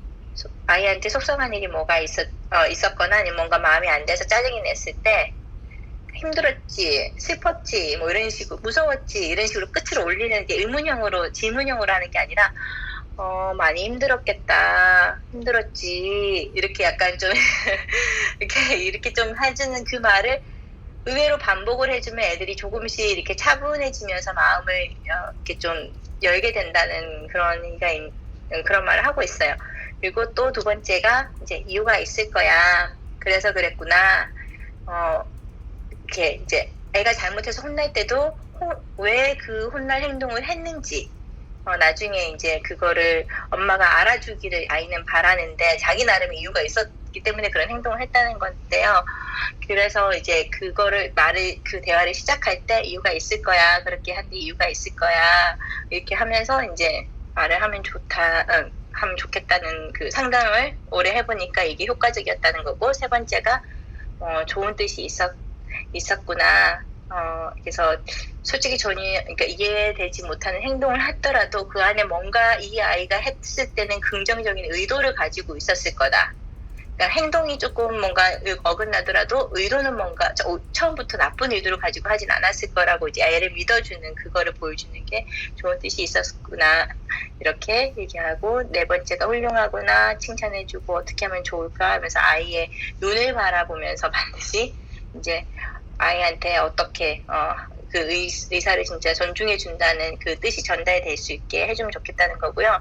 아이한테 속상한 일이 뭐가 있었거나 아니면 뭔가 마음이 안 돼서 짜증이 냈을 때 힘들었지, 슬펐지, 뭐 이런 식으로, 무서웠지 이런 식으로 끝을 올리는 게 의문형으로, 질문형으로 하는 게 아니라 많이 힘들었겠다, 힘들었지 이렇게 약간 좀 이렇게 좀 해주는 그 말을 의외로 반복을 해주면 애들이 조금씩 이렇게 차분해지면서 마음을 이렇게 좀 열게 된다는 그런 말을 하고 있어요. 그리고 또 2번째가 이제 이유가 있을 거야. 그래서 그랬구나. 이렇게 이제 애가 잘못해서 혼날 때도 왜 그 혼날 행동을 했는지 나중에 이제 그거를 엄마가 알아주기를 아이는 바라는데, 자기 나름의 이유가 있었기 때문에 그런 행동을 했다는 건데요. 그래서 이제 그 대화를 시작할 때 이유가 있을 거야. 그렇게 한 데 이유가 있을 거야. 이렇게 하면서 이제 말을 하면 하면 좋겠다는 그 상담을 오래 해보니까 이게 효과적이었다는 거고, 3번째가 좋은 뜻이 있었구나. 그래서 솔직히 그러니까 이해되지 못하는 행동을 했더라도 그 안에 뭔가 이 아이가 했을 때는 긍정적인 의도를 가지고 있었을 거다. 그러니까 행동이 조금 뭔가 어긋나더라도 의도는 뭔가 처음부터 나쁜 의도를 가지고 하진 않았을 거라고 이제 애를 믿어주는, 그거를 보여주는 게 좋은 뜻이 있었구나 이렇게 얘기하고, 4번째가 훌륭하구나, 칭찬해주고 어떻게 하면 좋을까 하면서 아이의 눈을 바라보면서 반드시 이제 아이한테 어떻게 그 의사를 진짜 존중해 준다는 그 뜻이 전달될 수 있게 해주면 좋겠다는 거고요.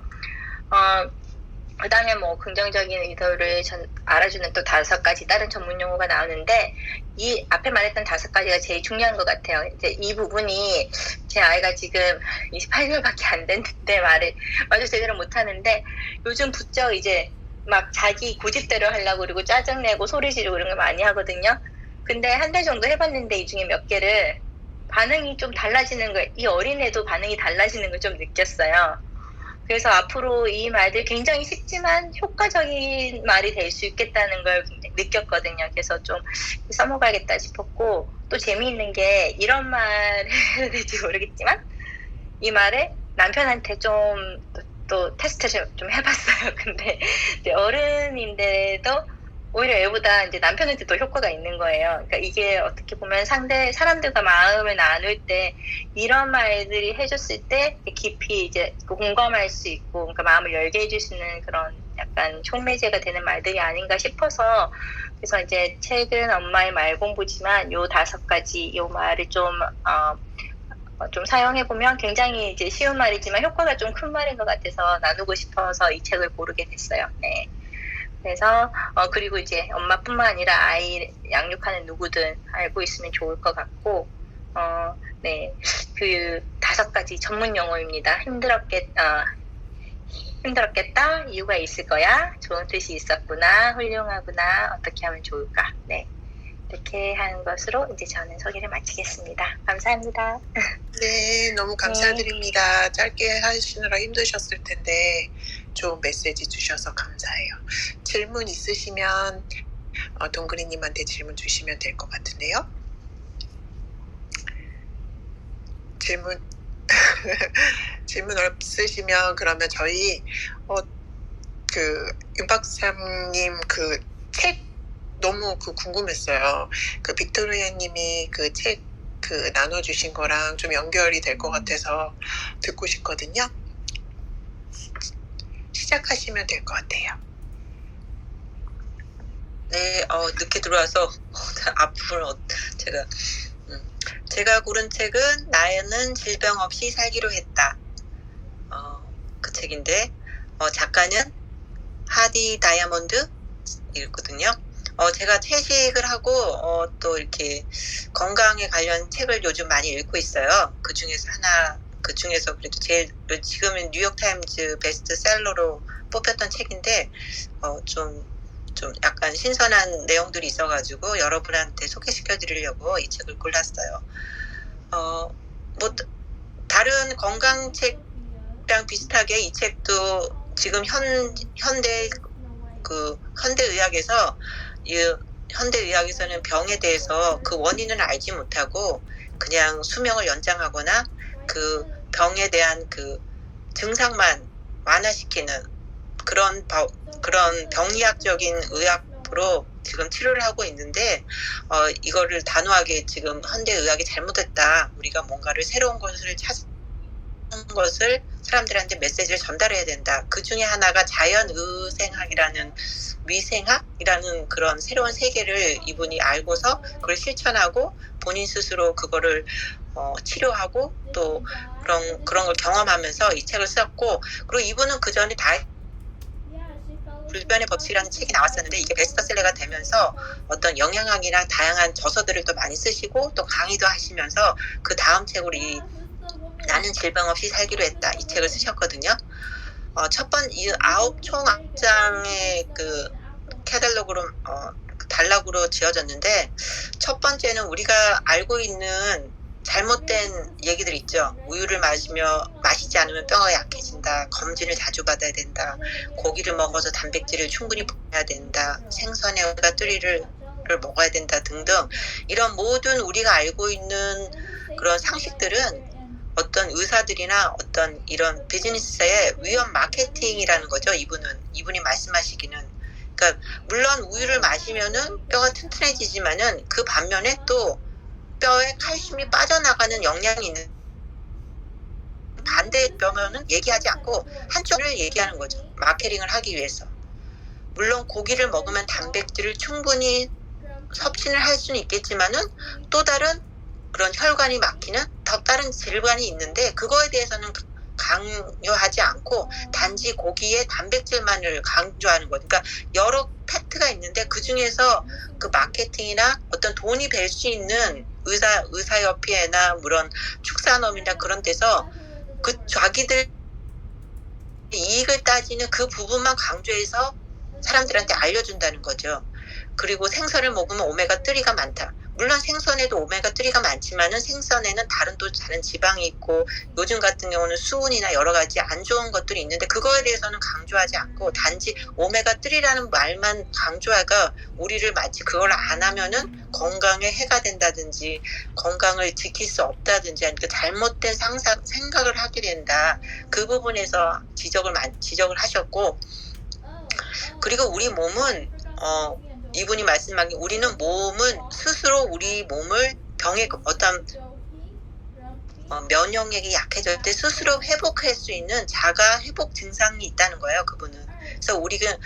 그 다음에 뭐 긍정적인 의도를 알아주는 또 5가지 다른 전문 용어가 나오는데, 이 앞에 말했던 5가지가 제일 중요한 것 같아요. 이제 이 부분이 제 아이가 지금 28개월밖에 안 됐는데 말을 제대로 못하는데, 요즘 부쩍 이제 막 자기 고집대로 하려고 그러고 짜증내고 소리 지르고 그런 걸 많이 하거든요. 근데 한 달 정도 해봤는데 이 중에 몇 개를 반응이 좀 달라지는 걸, 이 어린애도 반응이 달라지는 걸 좀 느꼈어요. 그래서 앞으로 이 말들 굉장히 쉽지만 효과적인 말이 될 수 있겠다는 걸 느꼈거든요. 그래서 좀 써먹어야겠다 싶었고, 또 재미있는 게 이런 말을 해야 될지 모르겠지만 이 말을 남편한테 좀 또 테스트를 좀 해봤어요. 근데 어른인데도 오히려 애보다 이제 남편한테 더 효과가 있는 거예요. 그러니까 이게 어떻게 보면 사람들과 마음을 나눌 때 이런 말들이 해줬을 때 깊이 이제 공감할 수 있고, 그러니까 마음을 열게 해줄 수 있는 그런 약간 촉매제가 되는 말들이 아닌가 싶어서, 그래서 이제 책은 엄마의 말 공부지만 요 5가지 요 말을 좀 사용해보면 굉장히 이제 쉬운 말이지만 효과가 좀 큰 말인 것 같아서 나누고 싶어서 이 책을 고르게 됐어요. 네. 그래서 그리고 이제 엄마뿐만 아니라 아이 양육하는 누구든 알고 있으면 좋을 것 같고, 네, 그 5가지 전문 용어입니다. 힘들었겠다, 이유가 있을 거야, 좋은 뜻이 있었구나, 훌륭하구나, 어떻게 하면 좋을까. 네, 이렇게 하는 것으로 이제 저는 소개를 마치겠습니다. 감사합니다. 네, 너무 감사드립니다. 짧게 하시느라 힘드셨을 텐데 좋은 메시지 주셔서 감사해요. 질문 있으시면 동그리님한테 질문 주시면 될 것 같은데요. 질문 없으시면 그러면 저희 윤 박사님 그 책 너무 궁금했어요. 그 빅토리아님이 그 책 나눠주신 거랑 좀 연결이 될 것 같아서 듣고 싶거든요. 시작하시면 될 것 같아요. 네, 늦게 들어와서 앞으로 제가 고른 책은 나는 질병 없이 살기로 했다. 그 책인데 작가는 하디 다이아몬드 읽거든요. 제가 채식을 하고 또 이렇게 건강에 관련 책을 요즘 많이 읽고 있어요. 그 중에서 그래도 제일 지금은 뉴욕타임즈 베스트셀러로 뽑혔던 책인데 좀 약간 신선한 내용들이 있어가지고 여러분한테 소개시켜 드리려고 이 책을 골랐어요. 뭐 다른 건강책이랑 비슷하게 이 책도 지금 현대의학에서는 병에 대해서 그 원인을 알지 못하고 그냥 수명을 연장하거나 그 병에 대한 그 증상만 완화시키는 그런 병리학적인 의학으로 지금 치료를 하고 있는데 이거를 단호하게 지금 현대의학이 잘못했다. 우리가 뭔가를 새로운 것을 찾는 것을 사람들한테 메시지를 전달해야 된다. 그 중에 하나가 위생학이라는 그런 새로운 세계를 이분이 알고서 그걸 실천하고 본인 스스로 그거를 치료하고 또 그런 걸 경험하면서 이 책을 썼고, 그리고 이분은 그 전에 불변의 법칙이라는 책이 나왔었는데 이게 베스트셀러가 되면서 어떤 영양학이나 다양한 저서들을 또 많이 쓰시고 또 강의도 하시면서 그 다음 책으로 이 나는 질병 없이 살기로 했다 이 책을 쓰셨거든요. 이 9장의 그 캐탈로그로 단락으로 지어졌는데 첫 번째는 우리가 알고 있는 잘못된 얘기들 있죠. 우유를 마시지 않으면 뼈가 약해진다. 검진을 자주 받아야 된다. 고기를 먹어서 단백질을 충분히 먹어야 된다. 생선의 오메가3를 먹어야 된다 등등 이런 모든 우리가 알고 있는 그런 상식들은 어떤 의사들이나 어떤 이런 비즈니스의 위험 마케팅이라는 거죠. 이분이 말씀하시기는. 그러니까 물론 우유를 마시면은 뼈가 튼튼해지지만은 그 반면에 또 뼈에 칼슘이 빠져나가는 영향이 있는 반대의 뼈면은 얘기하지 않고 한쪽을 얘기하는 거죠. 마케팅을 하기 위해서. 물론 고기를 먹으면 단백질을 충분히 섭취를 할 수는 있겠지만은 또 다른 그런 혈관이 막히는 더 다른 질환이 있는데 그거에 대해서는 강요하지 않고 단지 고기의 단백질만을 강조하는 거죠. 그러니까 여러 팩트가 있는데 그 중에서 그 마케팅이나 어떤 돈이 될 수 있는 의사협회나 물론 축산업이나 그런 데서 그 자기들 이익을 따지는 그 부분만 강조해서 사람들한테 알려준다는 거죠. 그리고 생선을 먹으면 오메가3가 많다. 물론 생선에도 오메가3가 많지만은 생선에는 다른 지방이 있고 요즘 같은 경우는 수은이나 여러 가지 안 좋은 것들이 있는데 그거에 대해서는 강조하지 않고 단지 오메가3라는 말만 강조하가 우리를 마치 그걸 안 하면은 건강에 해가 된다든지 건강을 지킬 수 없다든지 그러니까 잘못된 생각을 하게 된다. 그 부분에서 지적을 하셨고, 그리고 우리 몸은 이분이 말씀하신 우리는 스스로 우리 몸을 병의 어떤 면역력이 약해질 때 스스로 회복할 수 있는 자가 회복 증상이 있다는 거예요, 그분은. 그래서 우리는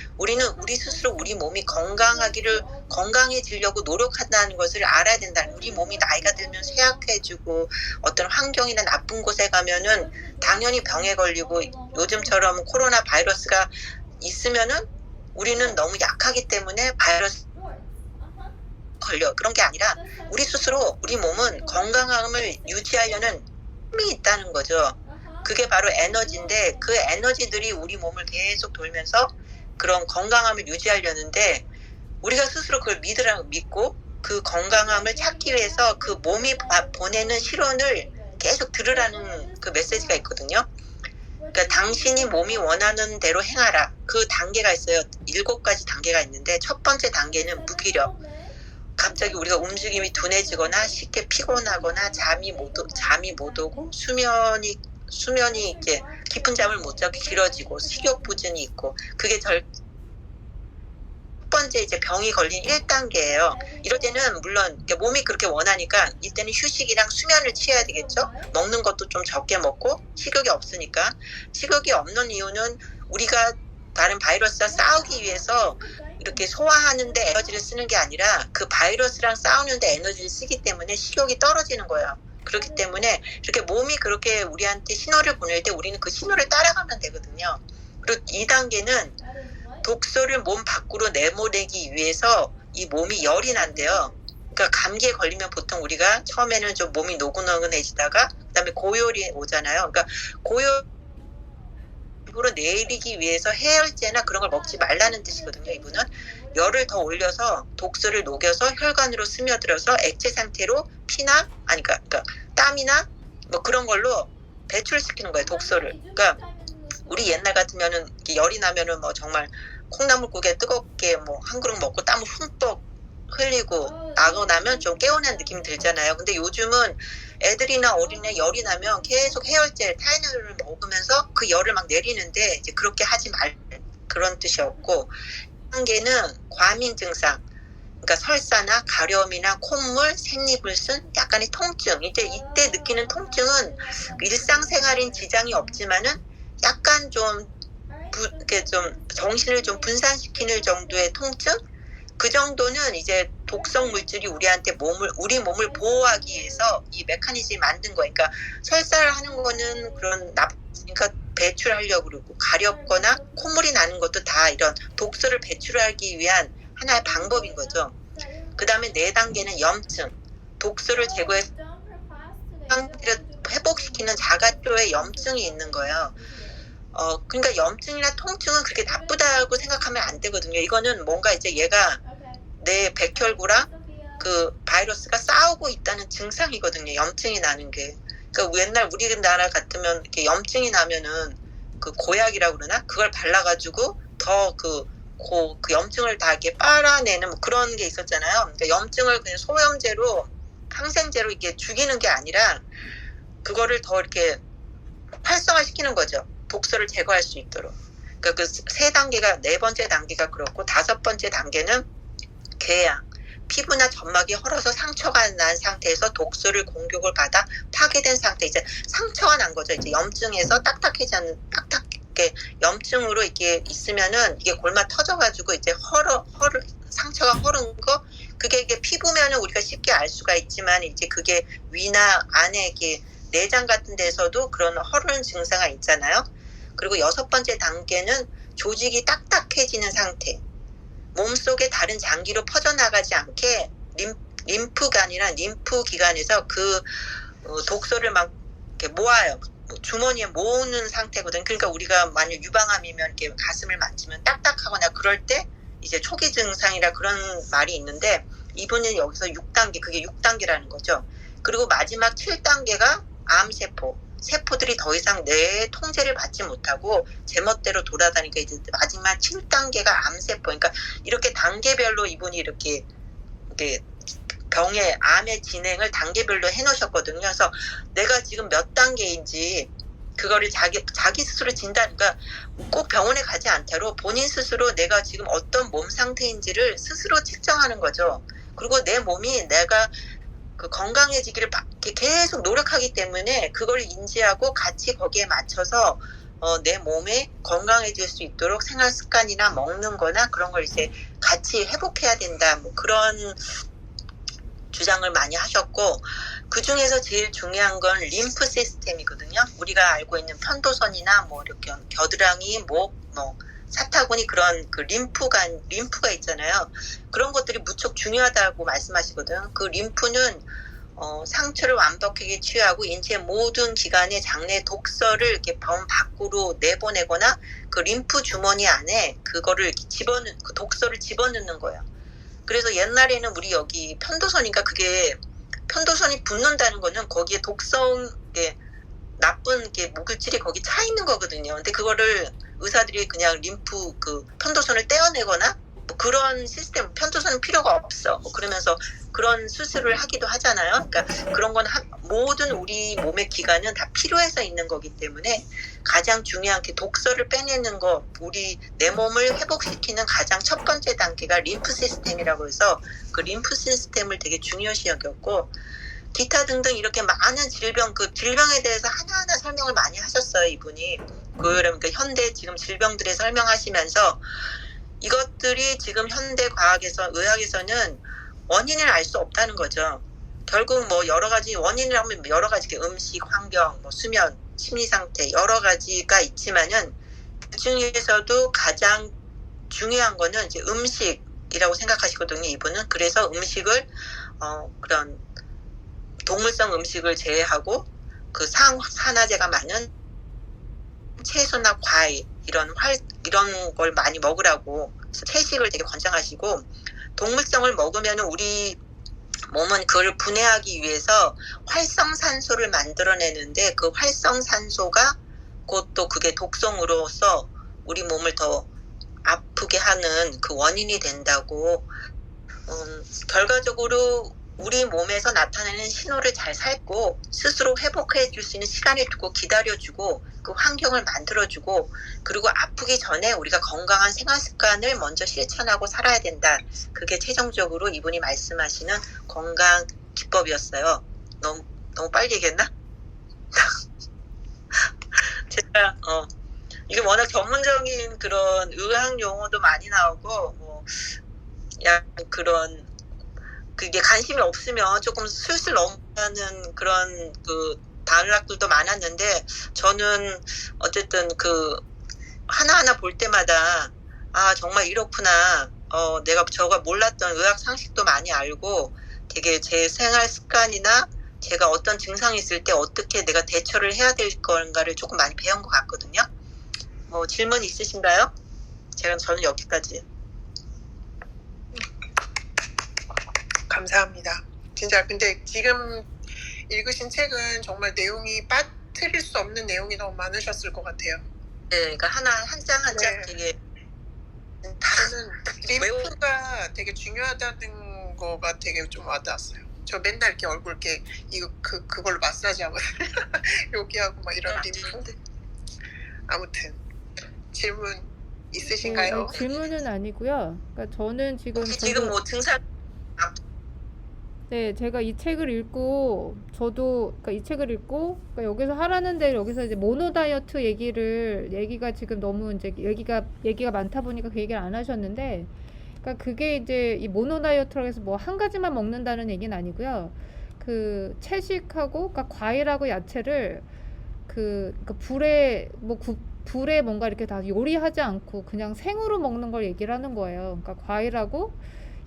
우리 스스로 우리 몸이 건강해지려고 노력한다는 것을 알아야 된다. 우리 몸이 나이가 들면 쇠약해지고 어떤 환경이나 나쁜 곳에 가면은 당연히 병에 걸리고 요즘처럼 코로나 바이러스가 있으면은 우리는 너무 약하기 때문에 바이러스 걸려 그런 게 아니라 우리 스스로 우리 몸은 건강함을 유지하려는 힘이 있다는 거죠. 그게 바로 에너지인데 그 에너지들이 우리 몸을 계속 돌면서 그런 건강함을 유지하려는데 우리가 스스로 그걸 믿고 그 건강함을 찾기 위해서 그 몸이 보내는 실온을 계속 들으라는 그 메시지가 있거든요. 그러니까 당신이 몸이 원하는 대로 행하라. 그 단계가 있어요. 7가지 단계가 있는데 첫 번째 단계는 무기력. 갑자기 우리가 움직임이 둔해지거나 쉽게 피곤하거나 잠이 못 오고 수면이 이렇게 깊은 잠을 못 자고 길어지고 식욕 부진이 있고 그게 첫 번째 이제 병이 걸린 1단계예요. 이럴 때는 물론 몸이 그렇게 원하니까 이때는 휴식이랑 수면을 취해야 되겠죠. 먹는 것도 좀 적게 먹고 식욕이 없으니까. 식욕이 없는 이유는 우리가 다른 바이러스와 싸우기 위해서 이렇게 소화하는데 에너지를 쓰는 게 아니라 그 바이러스랑 싸우는데 에너지를 쓰기 때문에 식욕이 떨어지는 거예요. 그렇기 때문에 이렇게 몸이 그렇게 우리한테 신호를 보낼 때 우리는 그 신호를 따라가면 되거든요. 그리고 2단계는 독소를 몸 밖으로 내보내기 위해서 이 몸이 열이 난대요. 그러니까 감기에 걸리면 보통 우리가 처음에는 좀 몸이 노근노근해지다가 그다음에 고열이 오잖아요. 그러니까 고열으로 내리기 위해서 해열제나 그런 걸 먹지 말라는 뜻이거든요. 이분은 열을 더 올려서 독소를 녹여서 혈관으로 스며들어서 액체 상태로 피나 그러니까 땀이나 뭐 그런 걸로 배출시키는 거예요. 독소를. 그러니까 우리 옛날 같으면은 열이 나면은 뭐 정말 콩나물국에 뜨겁게 뭐 한 그릇 먹고 땀을 흠뻑 흘리고 나고 나면 좀 개운한 느낌이 들잖아요. 근데 요즘은 애들이나 어린애 열이 나면 계속 해열제, 타이레놀을 먹으면서 그 열을 막 내리는데 이제 그렇게 하지 말 그런 뜻이었고 단계는 과민 증상. 그러니까 설사나 가려움이나 콧물, 생리불순, 약간의 통증. 이제 이때 느끼는 통증은 일상생활인 지장이 없지만은 약간 이렇게 좀 정신을 좀 분산시키는 정도의 통증? 그 정도는 이제 독성 물질이 우리 몸을 보호하기 위해서 이 메커니즘이 만든 거예요. 그러니까 설사를 하는 거는 그러니까 배출하려고 그러고 가렵거나 콧물이 나는 것도 다 이런 독소를 배출하기 위한 하나의 방법인 거죠. 그 다음에 4단계는 염증. 독소를 제거해서 상태를 회복시키는 자가조의 염증이 있는 거예요. 그러니까 염증이나 통증은 그렇게 나쁘다고 생각하면 안 되거든요. 이거는 뭔가 이제 얘가 내 백혈구랑 그 바이러스가 싸우고 있다는 증상이거든요. 염증이 나는 게. 그러니까 옛날 우리나라 같으면 이렇게 염증이 나면은 그 고약이라고 그러나? 그걸 발라가지고 더 그 염증을 다 이렇게 빨아내는 뭐 그런 게 있었잖아요. 그러니까 염증을 그냥 소염제로, 항생제로 이렇게 죽이는 게 아니라 그거를 더 이렇게 활성화시키는 거죠. 독소를 제거할 수 있도록. 그러니까 그 3단계가, 4번째 단계가 그렇고 5번째 단계는 궤양. 피부나 점막이 헐어서 상처가 난 상태에서 독소를 공격을 받아 파괴된 상태. 이제 상처가 난 거죠. 이제 염증에서 딱딱하게 염증으로 이렇게 있으면은 이게 골마 터져가지고 이제 상처가 헐은 거. 그게 이게 피부면은 우리가 쉽게 알 수가 있지만 이제 그게 위나 안에 이렇게 내장 같은 데서도 그런 헐은 증상이 있잖아요. 그리고 6번째 단계는 조직이 딱딱해지는 상태. 몸속에 다른 장기로 퍼져나가지 않게 림프관이나 림프기관에서 그 독소를 막 이렇게 모아요. 주머니에 모으는 상태거든. 그러니까 우리가 만약 유방암이면 이렇게 가슴을 만지면 딱딱하거나 그럴 때 이제 초기 증상이라 그런 말이 있는데 이분은 여기서 6단계, 그게 6단계라는 거죠. 그리고 마지막 7단계가 암세포. 세포들이 더 이상 내 통제를 받지 못하고 제멋대로 돌아다니니까 이제 마지막 7단계가 암세포. 그러니까 이렇게 단계별로 이분이 이렇게 암의 진행을 단계별로 해놓으셨거든요. 그래서 내가 지금 몇 단계인지 그거를 자기 스스로 그러니까 꼭 병원에 가지 않더라도 본인 스스로 내가 지금 어떤 몸 상태인지를 스스로 측정하는 거죠. 그리고 내 몸이 내가 그 건강해지기를 계속 노력하기 때문에 그걸 인지하고 같이 거기에 맞춰서 내 몸에 건강해질 수 있도록 생활 습관이나 먹는 거나 그런 걸 이제 같이 회복해야 된다. 뭐 그런 주장을 많이 하셨고 그 중에서 제일 중요한 건 림프 시스템이거든요. 우리가 알고 있는 편도선이나 뭐 이렇게 겨드랑이, 목, 뭐 사타구니 그런 그 림프가 있잖아요. 그런 것들이 무척 중요하다고 말씀하시거든요. 그 림프는 상처를 완벽하게 치유하고 인체 모든 기관의 장내 독소를 이렇게 병 밖으로 내보내거나 그 림프 주머니 안에 그거를 이렇게 그 독소를 집어넣는 거예요. 그래서 옛날에는 우리 여기 편도선인가 그게 편도선이 붓는다는 거는 거기에 독성 나쁜 게 물질이 거기 차 있는 거거든요. 근데 그거를 의사들이 그냥 림프 그 편도선을 떼어내거나 뭐 그런 시스템 편도선은 필요가 없어. 뭐 그러면서 그런 수술을 하기도 하잖아요. 그러니까 그런 건 모든 우리 몸의 기관은 다 필요해서 있는 거기 때문에 가장 중요한 게 독소를 빼내는 거, 내 몸을 회복시키는 가장 첫 번째 단계가 림프 시스템이라고 해서 그 림프 시스템을 되게 중요시 여겼고 기타 등등 이렇게 많은 질병에 대해서 하나하나 설명을 많이 하셨어요, 이분이. 그러니까 현대 지금 질병들에 설명하시면서 이것들이 지금 현대 의학에서는 원인을 알 수 없다는 거죠. 결국 뭐 여러 가지 원인이라면 여러 가지 음식, 환경, 뭐 수면, 심리 상태 여러 가지가 있지만은 그 중에서도 가장 중요한 거는 이제 음식이라고 생각하시거든요, 이분은. 그래서 음식을 그런 동물성 음식을 제외하고 그 산화제가 많은 채소나 과일 이런 걸 많이 먹으라고 채식을 되게 권장하시고 동물성을 먹으면 우리 몸은 그걸 분해하기 위해서 활성산소를 만들어내는데 그 활성산소가 곧 또 그게 독성으로서 우리 몸을 더 아프게 하는 그 원인이 된다고 결과적으로 우리 몸에서 나타내는 신호를 잘 살고 스스로 회복해 줄 수 있는 시간을 두고 기다려주고 그 환경을 만들어주고 그리고 아프기 전에 우리가 건강한 생활 습관을 먼저 실천하고 살아야 된다. 그게 최종적으로 이분이 말씀하시는 건강 기법이었어요. 너무 빨리 얘기했나? 제가 이게 워낙 전문적인 그런 의학 용어도 많이 나오고 그런 그게 관심이 없으면 조금 슬슬 넘어가는 그런 그 단락들도 많았는데 저는 어쨌든 그 하나하나 볼 때마다 정말 이렇구나. 내가 저가 몰랐던 의학 상식도 많이 알고 되게 제 생활 습관이나 제가 어떤 증상이 있을 때 어떻게 내가 대처를 해야 될 건가를 조금 많이 배운 것 같거든요. 뭐 질문 있으신가요? 저는 여기까지. 감사합니다. 진짜 근데 지금 읽으신 책은 정말 내용이 빠뜨릴 수 없는 내용이 너무 많으셨을 것 같아요. 네, 그러니까 한 장 한 장 네. 되게 저는 림프가 되게 중요하다는 거가 되게 좀 와닿았어요. 저 맨날 이렇게 얼굴 이렇게 그걸로 마사지 하거든요. 여기 하고 막 이런 림프. 아무튼 질문 있으신가요? 네, 질문은 아니고요. 그러니까 저는 지금 뭐 증상 네, 제가 이 책을 읽고 그러니까 이 책을 읽고 그러니까 여기서 하라는데 여기서 이제 모노 다이어트 얘기가 지금 너무 이제 얘기가 많다 보니까 그 얘기를 안 하셨는데 그러니까 그게 이제 이 모노 다이어트라고 해서 뭐 한 가지만 먹는다는 얘기는 아니고요. 그 채식하고 그러니까 과일하고 야채를 그러니까 불에 뭔가 이렇게 다 요리하지 않고 그냥 생으로 먹는 걸 얘기를 하는 거예요. 그러니까 과일하고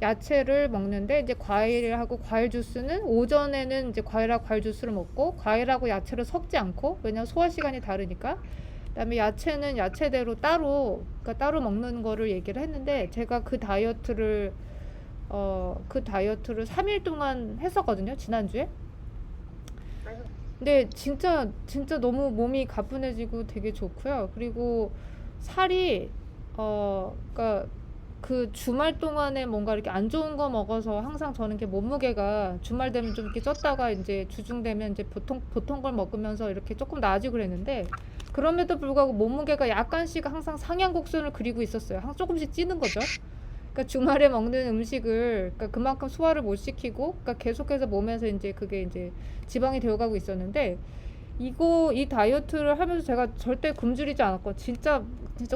야채를 먹는데 이제 과일하고 과일 주스는 오전에는 이제 과일하고 과일 주스를 먹고 과일하고 야채를 섞지 않고 왜냐면 소화 시간이 다르니까 그다음에 야채는 야채대로 그러니까 따로 먹는 거를 얘기를 했는데 제가 그 다이어트를 3일 동안 했었거든요, 지난주에. 근데 진짜 너무 몸이 가뿐해지고 되게 좋고요. 그리고 살이 그러니까 그 주말 동안에 뭔가 이렇게 안 좋은 거 먹어서 항상 저는 이렇게 몸무게가 주말 되면 좀 이렇게 쪘다가 이제 주중 되면 이제 보통 걸 먹으면서 이렇게 조금 나아지고 그랬는데 그럼에도 불구하고 몸무게가 약간씩 항상 상향곡선을 그리고 있었어요. 항상 조금씩 찌는 거죠. 그러니까 주말에 먹는 음식을 그러니까 그만큼 소화를 못 시키고 그러니까 계속해서 몸에서 이제 그게 이제 지방이 되어가고 있었는데 이 다이어트를 하면서 제가 절대 굶주리지 않았고 진짜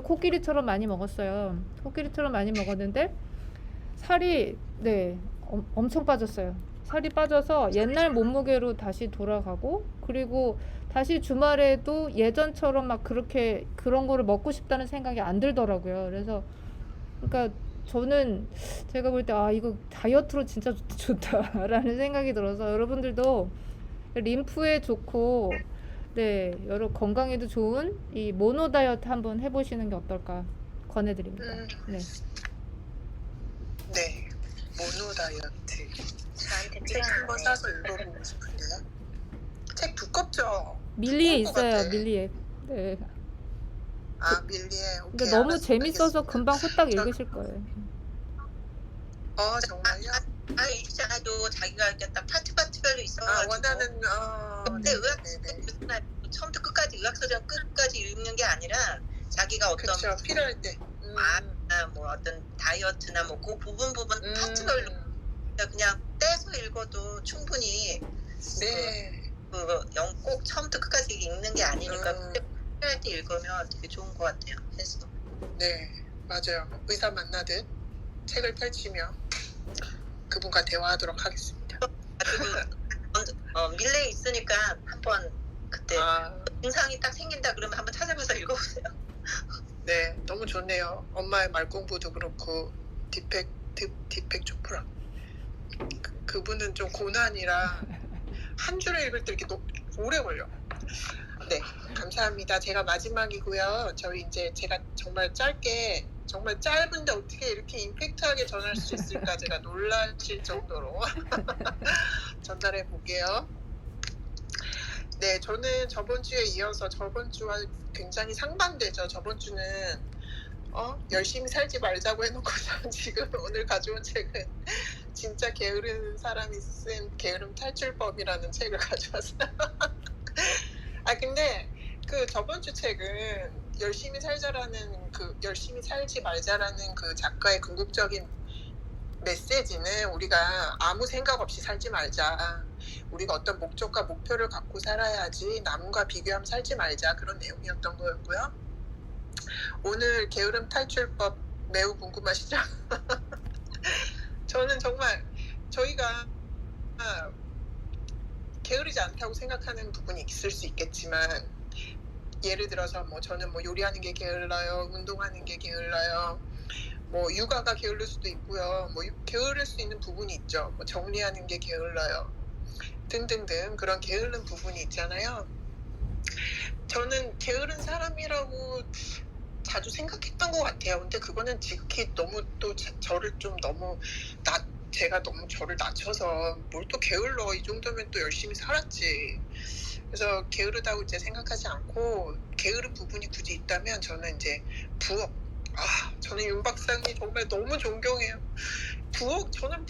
코끼리처럼 많이 먹었어요. 코끼리처럼 많이 먹었는데 살이 엄청 빠졌어요. 살이 빠져서 옛날 몸무게로 다시 돌아가고 그리고 다시 주말에도 예전처럼 막 그렇게 그런 거를 먹고 싶다는 생각이 안 들더라고요. 그래서 그러니까 저는 제가 볼 때 아 이거 다이어트로 진짜 좋다라는 생각이 들어서 여러분들도 림프에 좋고 네 여러 건강에도 좋은 이 모노 다이어트 한번 해보시는 게 어떨까 권해드립니다. 네. 네. 모노 다이어트. 저한테 책 한번 필요한 사서 읽어보고 싶은데요. 책 두껍죠? 밀리에 두꺼울 것 있어요. 같아. 밀리에. 네. 아, 밀리에. 근데 오케이, 너무 알았어. 재밌어서 알겠습니다. 금방 후딱 읽으실 거예요. 정말요? 읽잖아도 자기가 이렇게 딱 파트별로 아, 있어가지고 원하는 근데 의학 네네. 처음부터 끝까지 의학서적 끝까지 읽는 게 아니라 자기가 어떤 그렇죠. 필요할 때. 뭐 어떤 다이어트나 뭐 그 부분 파트별로 그냥 떼서 읽어도 충분히 네. 꼭 처음부터 끝까지 읽는 게 아니니까 음. 필요할 때 읽으면 되게 좋은 것 같아요. 해서 네, 맞아요. 의사 만나듯 책을 펼치며 그분과 대화하도록 하겠습니다. 밀레에 있으니까 한번 그때 아, 증상이 딱 생긴다 그러면 한번 찾아봐서 읽어보세요. 네, 너무 좋네요. 엄마의 말 공부도 그렇고 디펙 조프라. 그분은 좀 고난이라 한 줄을 읽을 때 이렇게 오래 걸려. 네, 감사합니다. 제가 마지막이고요. 저희 이제 제가 정말 짧게 정말 짧은데 어떻게 이렇게 임팩트하게 전할 수 있을까 제가 놀라실 정도로 전달해 볼게요. 네, 저는 저번 주에 이어서 저번 주와 굉장히 상반되죠. 저번 주는 열심히 살지 말자고 해놓고서 지금 오늘 가져온 책은 진짜 게으른 사람이 쓴 게으름 탈출법이라는 책을 가져왔어요. 근데 그 저번 주 책은 열심히 살지 말자라는 그 작가의 궁극적인 메시지는 우리가 아무 생각 없이 살지 말자. 우리가 어떤 목적과 목표를 갖고 살아야지 남과 비교하면 살지 말자. 그런 내용이었던 거였고요. 오늘 게으름 탈출법 매우 궁금하시죠? 저는 정말 저희가 게으르지 않다고 생각하는 부분이 있을 수 있겠지만 예를 들어서 뭐 저는 뭐 요리하는 게 게을러요, 운동하는 게 게을러요, 뭐 육아가 게을를 수도 있고요, 뭐 게으를 수 있는 부분이 있죠. 뭐 정리하는 게 게을러요 등등등 그런 게으른 부분이 있잖아요. 저는 게으른 사람이라고 자주 생각했던 것 같아요. 근데 그거는 지극히 너무 또 저를 좀 너무 제가 너무 저를 낮춰서 뭘 또 게을러 이 정도면 또 열심히 살았지. 그래서 게으르다고 이제 생각하지 않고 게으른 부분이 굳이 있다면 저는 이제 부엌. 저는 윤 박사님 정말 너무 존경해요. 저는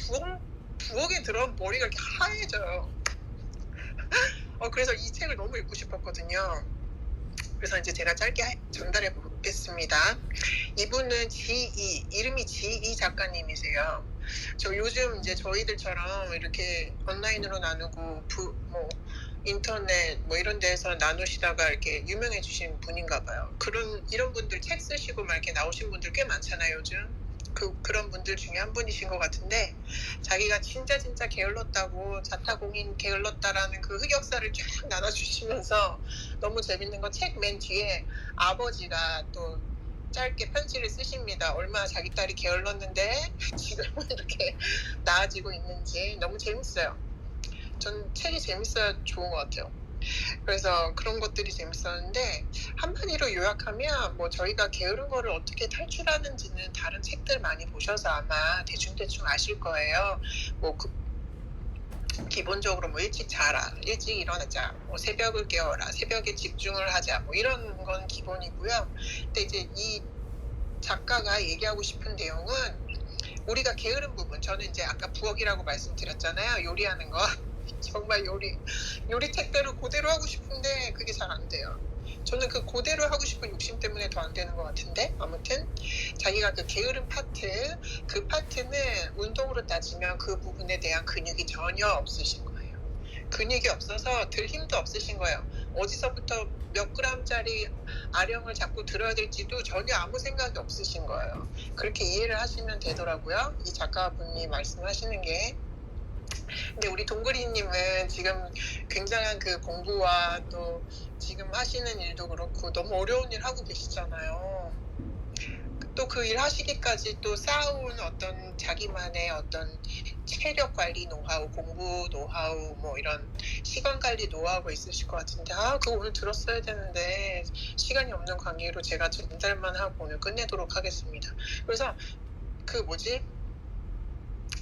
부엌에 들어가면 머리가 이렇게 하얘져요. 그래서 이 책을 너무 읽고 싶었거든요. 그래서 이제 제가 짧게 전달해 보겠습니다. 이분은 이름이 지이 작가님이세요. 저 요즘 이제 저희들처럼 이렇게 온라인으로 나누고 뭐 인터넷 뭐 이런 데서 나누시다가 이렇게 유명해지신 분인가 봐요. 이런 분들 책 쓰시고 막 이렇게 나오신 분들 꽤 많잖아요, 요즘. 그런 분들 중에 한 분이신 것 같은데 자기가 진짜 게을렀다고 자타공인 게을렀다라는 그 흑역사를 쫙 나눠주시면서 너무 재밌는 건 책 맨 뒤에 아버지가 또 짧게 편지를 쓰십니다. 얼마나 자기 딸이 게을렀는데 지금은 이렇게 나아지고 있는지 너무 재밌어요. 전 책이 재밌어야 좋은 것 같아요. 그래서 그런 것들이 재밌었는데 한마디로 요약하면 뭐 저희가 게으른 거를 어떻게 탈출하는지는 다른 책들 많이 보셔서 아마 대충 아실 거예요. 뭐 기본적으로 뭐 일찍 자라, 일찍 일어나자, 뭐 새벽을 깨워라, 새벽에 집중을 하자, 뭐 이런 건 기본이고요. 근데 이제 이 작가가 얘기하고 싶은 내용은 우리가 게으른 부분, 저는 이제 아까 부엌이라고 말씀드렸잖아요. 요리하는 거. 정말 요리 택배를 그대로 하고 싶은데 그게 잘 안 돼요. 저는 그 그대로 하고 싶은 욕심 때문에 더 안 되는 것 같은데 아무튼 자기가 그 게으른 그 파트는 운동으로 따지면 그 부분에 대한 근육이 전혀 없으신 거예요. 근육이 없어서 들 힘도 없으신 거예요. 어디서부터 몇 g짜리 아령을 자꾸 들어야 될지도 전혀 아무 생각이 없으신 거예요. 그렇게 이해를 하시면 되더라고요. 이 작가분이 말씀하시는 게. 근데 우리 동그리님은 지금 굉장한 그 공부와 또 지금 하시는 일도 그렇고 너무 어려운 일 하고 계시잖아요. 또 그 일 하시기까지 또 쌓아온 어떤 자기만의 어떤 체력 관리 노하우, 공부 노하우, 뭐 이런 시간 관리 노하우가 있으실 것 같은데, 그거 오늘 들었어야 되는데 시간이 없는 관계로 제가 전달만 하고 오늘 끝내도록 하겠습니다. 그래서 그 뭐지?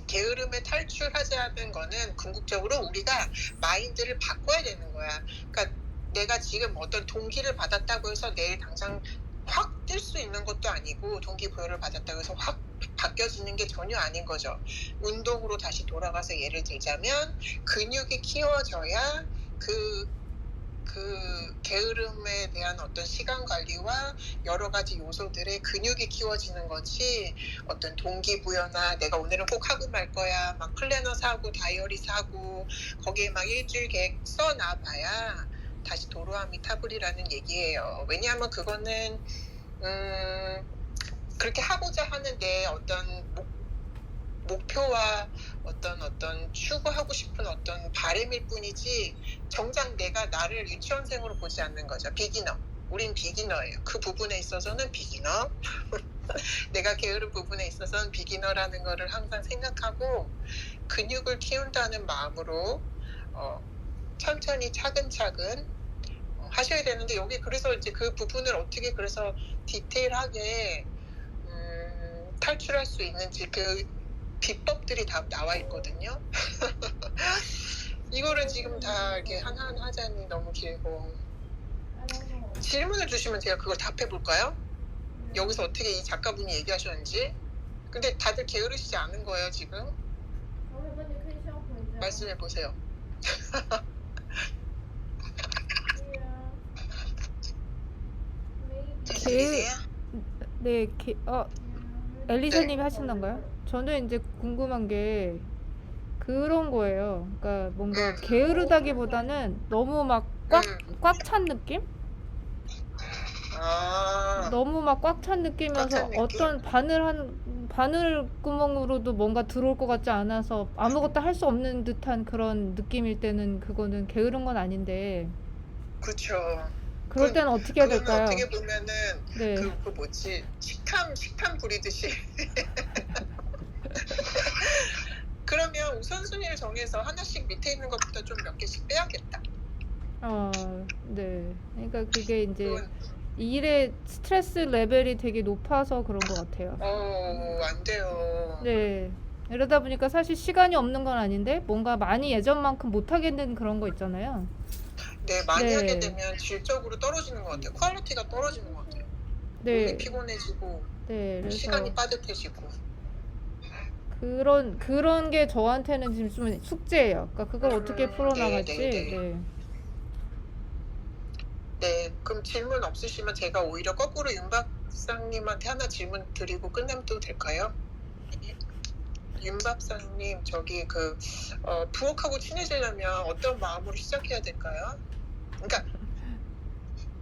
게으름에 탈출하자는 거는 궁극적으로 우리가 마인드를 바꿔야 되는 거야. 그러니까 내가 지금 어떤 동기를 받았다고 해서 내일 당장 확 뛸 수 있는 것도 아니고, 동기부여를 받았다고 해서 확 바뀌어지는 게 전혀 아닌 거죠. 운동으로 다시 돌아가서 예를 들자면 근육이 키워져야 그 게으름에 대한 어떤 시간 관리와 여러 가지 요소들의 근육이 키워지는 거지, 어떤 동기부여나 내가 오늘은 꼭 하고 말 거야 막 플래너 사고 다이어리 사고 거기에 막 일주일 계획 써놔봐야 다시 도로아미 타불이라는 얘기예요. 왜냐하면 그거는 그렇게 하고자 하는데 어떤 목표와 어떤 추구하고 싶은 어떤 바람일 뿐이지, 정작 내가 나를 유치원생으로 보지 않는 거죠. 비기너. 우린 비기너예요. 그 부분에 있어서는 비기너. 내가 게으른 부분에 있어서는 비기너라는 거를 항상 생각하고 근육을 키운다는 마음으로 천천히 차근차근 하셔야 되는데, 여기 그래서 이제 그 부분을 어떻게 그래서 디테일하게 탈출할 수 있는지 그 비법들이 다 나와 있거든요. 이거를 지금 다 이렇게 하나하나 하자니 너무 길고, 질문을 주시면 제가 그걸 답해 볼까요? 여기서 어떻게 이 작가분이 얘기하셨는지. 근데 다들 게으르시지 않은 거예요 지금. 말씀해 보세요. 게- 들리세요? 네, 엘리사님이 하신 건가요? 저는 이제 궁금한 게 그런 거예요. 그러니까 뭔가 게으르다기보다는 너무 막 꽉 찬 느낌? 너무 막 꽉 찬 느낌이어서 꽉찬 느낌? 어떤 바늘 구멍으로도 뭔가 들어올 것 같지 않아서 아무것도 할 수 없는 듯한 그런 느낌일 때는 그거는 게으른 건 아닌데, 그렇죠. 그럴 때는 어떻게 해야 그러면 될까요? 어떻게 보면은 네. 그 뭐지, 식탐 부리듯이. 그러면 우선순위를 정해서 하나씩 밑에 있는 것부터 좀 몇 개씩 빼야겠다. 네. 그러니까 그게 이제 그건 일의 스트레스 레벨이 되게 높아서 그런 것 같아요. 안 돼요. 네. 이러다 보니까 사실 시간이 없는 건 아닌데 뭔가 많이 예전만큼 못 하겠는 그런 거 있잖아요. 네, 많이 네. 하게 되면 질적으로 떨어지는 것 같아요. 퀄리티가 떨어지는 것 같아요. 네. 몸이 피곤해지고 네. 그래서 시간이 빠듯해지고. 그런 게 저한테는 지금 좀 숙제예요. 그러니까 그걸 어떻게 풀어나갈지. 네. 네. 네, 그럼 질문 없으시면 제가 오히려 거꾸로 윤 박사님한테 하나 질문 드리고 끝내면 또 될까요? 윤 박사님, 저기 부엌하고 친해지려면 어떤 마음으로 시작해야 될까요? 그러니까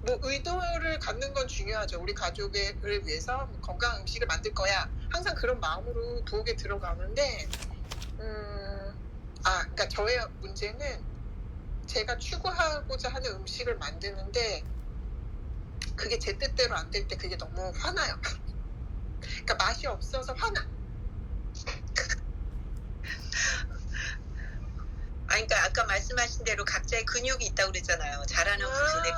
뭐 의도를 갖는 건 중요하죠. 우리 가족을 위해서 건강한 음식을 만들 거야. 항상 그런 마음으로 부엌에 들어가는데, 그러니까 저의 문제는 제가 추구하고자 하는 음식을 만드는데 그게 제 뜻대로 안 될 때 그게 너무 화나요. 그러니까 맛이 없어서 화나. 그러니까 아까 말씀하신 대로 각자의 근육이 있다고 그랬잖아요. 잘하는 부분에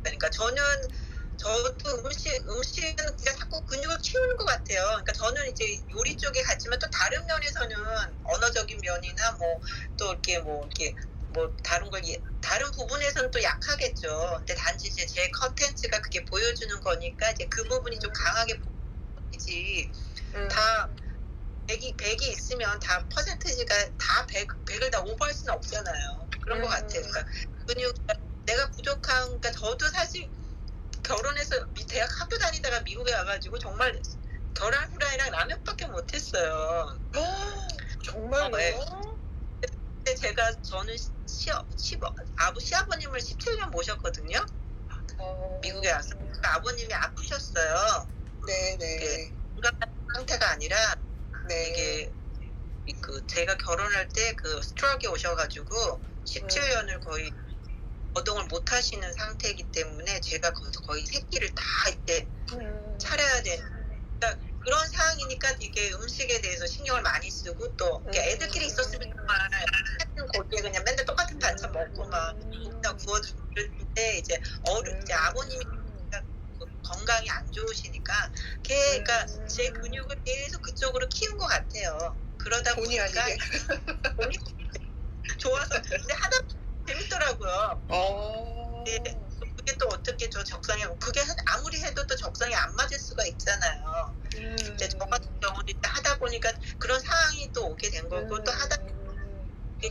그러니까 저도 음식은 그냥 자꾸 근육을 키우는 것 같아요. 그러니까 저는 이제 요리 쪽에 갔지만 또 다른 면에서는 언어적인 면이나 또 이렇게 다른 부분에서는 또 약하겠죠. 근데 단지 이제 제 컨텐츠가 그게 보여주는 거니까 이제 그 부분이 좀 강하게 보이지. 다 100이 있으면 다 퍼센테이지가 다 100을 다 오버할 수는 없잖아요. 그런 것 같아요. 그러니까 근육 내가 부족한, 그러니까 저도 사실 결혼해서 대학 학교 다니다가 미국에 와가지고 정말 계란 후라이랑 라면밖에 못했어요. 정말요? 네. 근데 저는 시아버님을 17년 모셨거든요. 미국에 와서. 그러니까 아버님이 아프셨어요. 네네. 건강한 상태가 아니라 네. 이게 그 제가 결혼할 때 그 스트로크에 오셔가지고 17년을 거의 거동을 못 하시는 상태이기 때문에 제가 거기서 거의 새끼를 다 이제 차려야 되는, 그러니까 그런 상황이니까 이게 음식에 대해서 신경을 많이 쓰고 또 이렇게 애들끼리 있었으면 정말 같은 고기에 그냥 맨날 똑같은 반찬 먹고 막 다 구워주고 그랬는데 이제 이제 아버님이 건강이 안 좋으시니까 걔가 제 근육을 계속 그쪽으로 키운 것 같아요. 그러다 본의 보니까 아니게. 본의 좋아서 근데 하다 재밌더라고요. 네, 그게 또 어떻게 저 적성에 그게 아무리 해도 또 적성에 안 맞을 수가 있잖아요. 근데 저 같은 경우는 이제 하다 보니까 그런 상황이 또 오게 된 거고 또 하다 보니까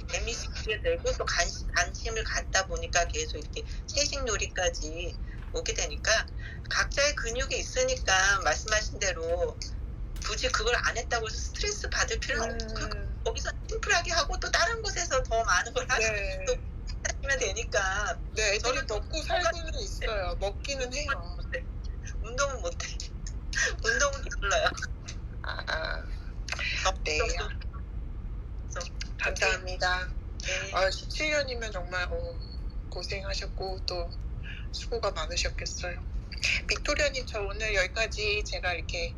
재미있게 되고 또 관심을 갖다 보니까 계속 이렇게 채식놀이까지 오게 되니까 각자의 근육이 있으니까 말씀하신 대로 굳이 그걸 안 했다고 해서 스트레스 받을 필요는 없고 거기서 심플하게 하고 또 다른 곳에서 더 많은 걸 하시면 되니까. 네, 애들이 먹고 살고는 있어요. 먹기는 해요. 운동은 못해. 운동은 기울어요. 네. 감사합니다. 네. 17년이면 정말 고생하셨고 또 수고가 많으셨겠어요. 빅토리아님, 저 오늘 여기까지 제가 이렇게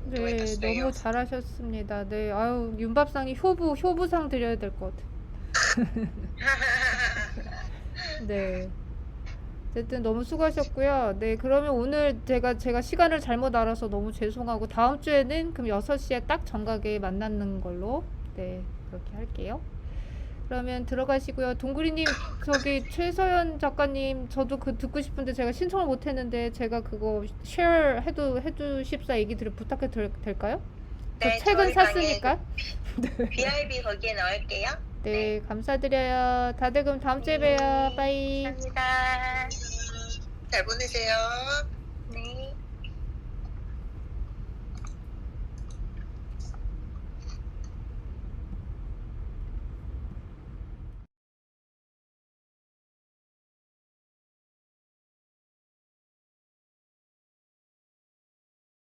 네, 해봤어요. 너무 잘하셨습니다. 네, 아유, 윤밥상이 효부상 드려야 될 것 같아. 네. 어쨌든 너무 수고하셨고요. 네, 그러면 오늘 제가 시간을 잘못 알아서 너무 죄송하고 다음 주에는 그럼 6시에 딱 정각에 만나는 걸로 네, 그렇게 할게요. 그러면 들어가시고요. 동구리님, 저기 최서연 작가님, 저도 그 듣고 싶은데 제가 신청을 못 했는데 제가 그거 쉐어 해주십사 얘기 부탁해도 될까요? 저 네, 책은 저희 방에 샀으니까. BRB 거기에 넣을게요. 네, 감사드려요. 다들 그럼 다음 주에 봬요. 빠이. 감사합니다. 잘 보내세요.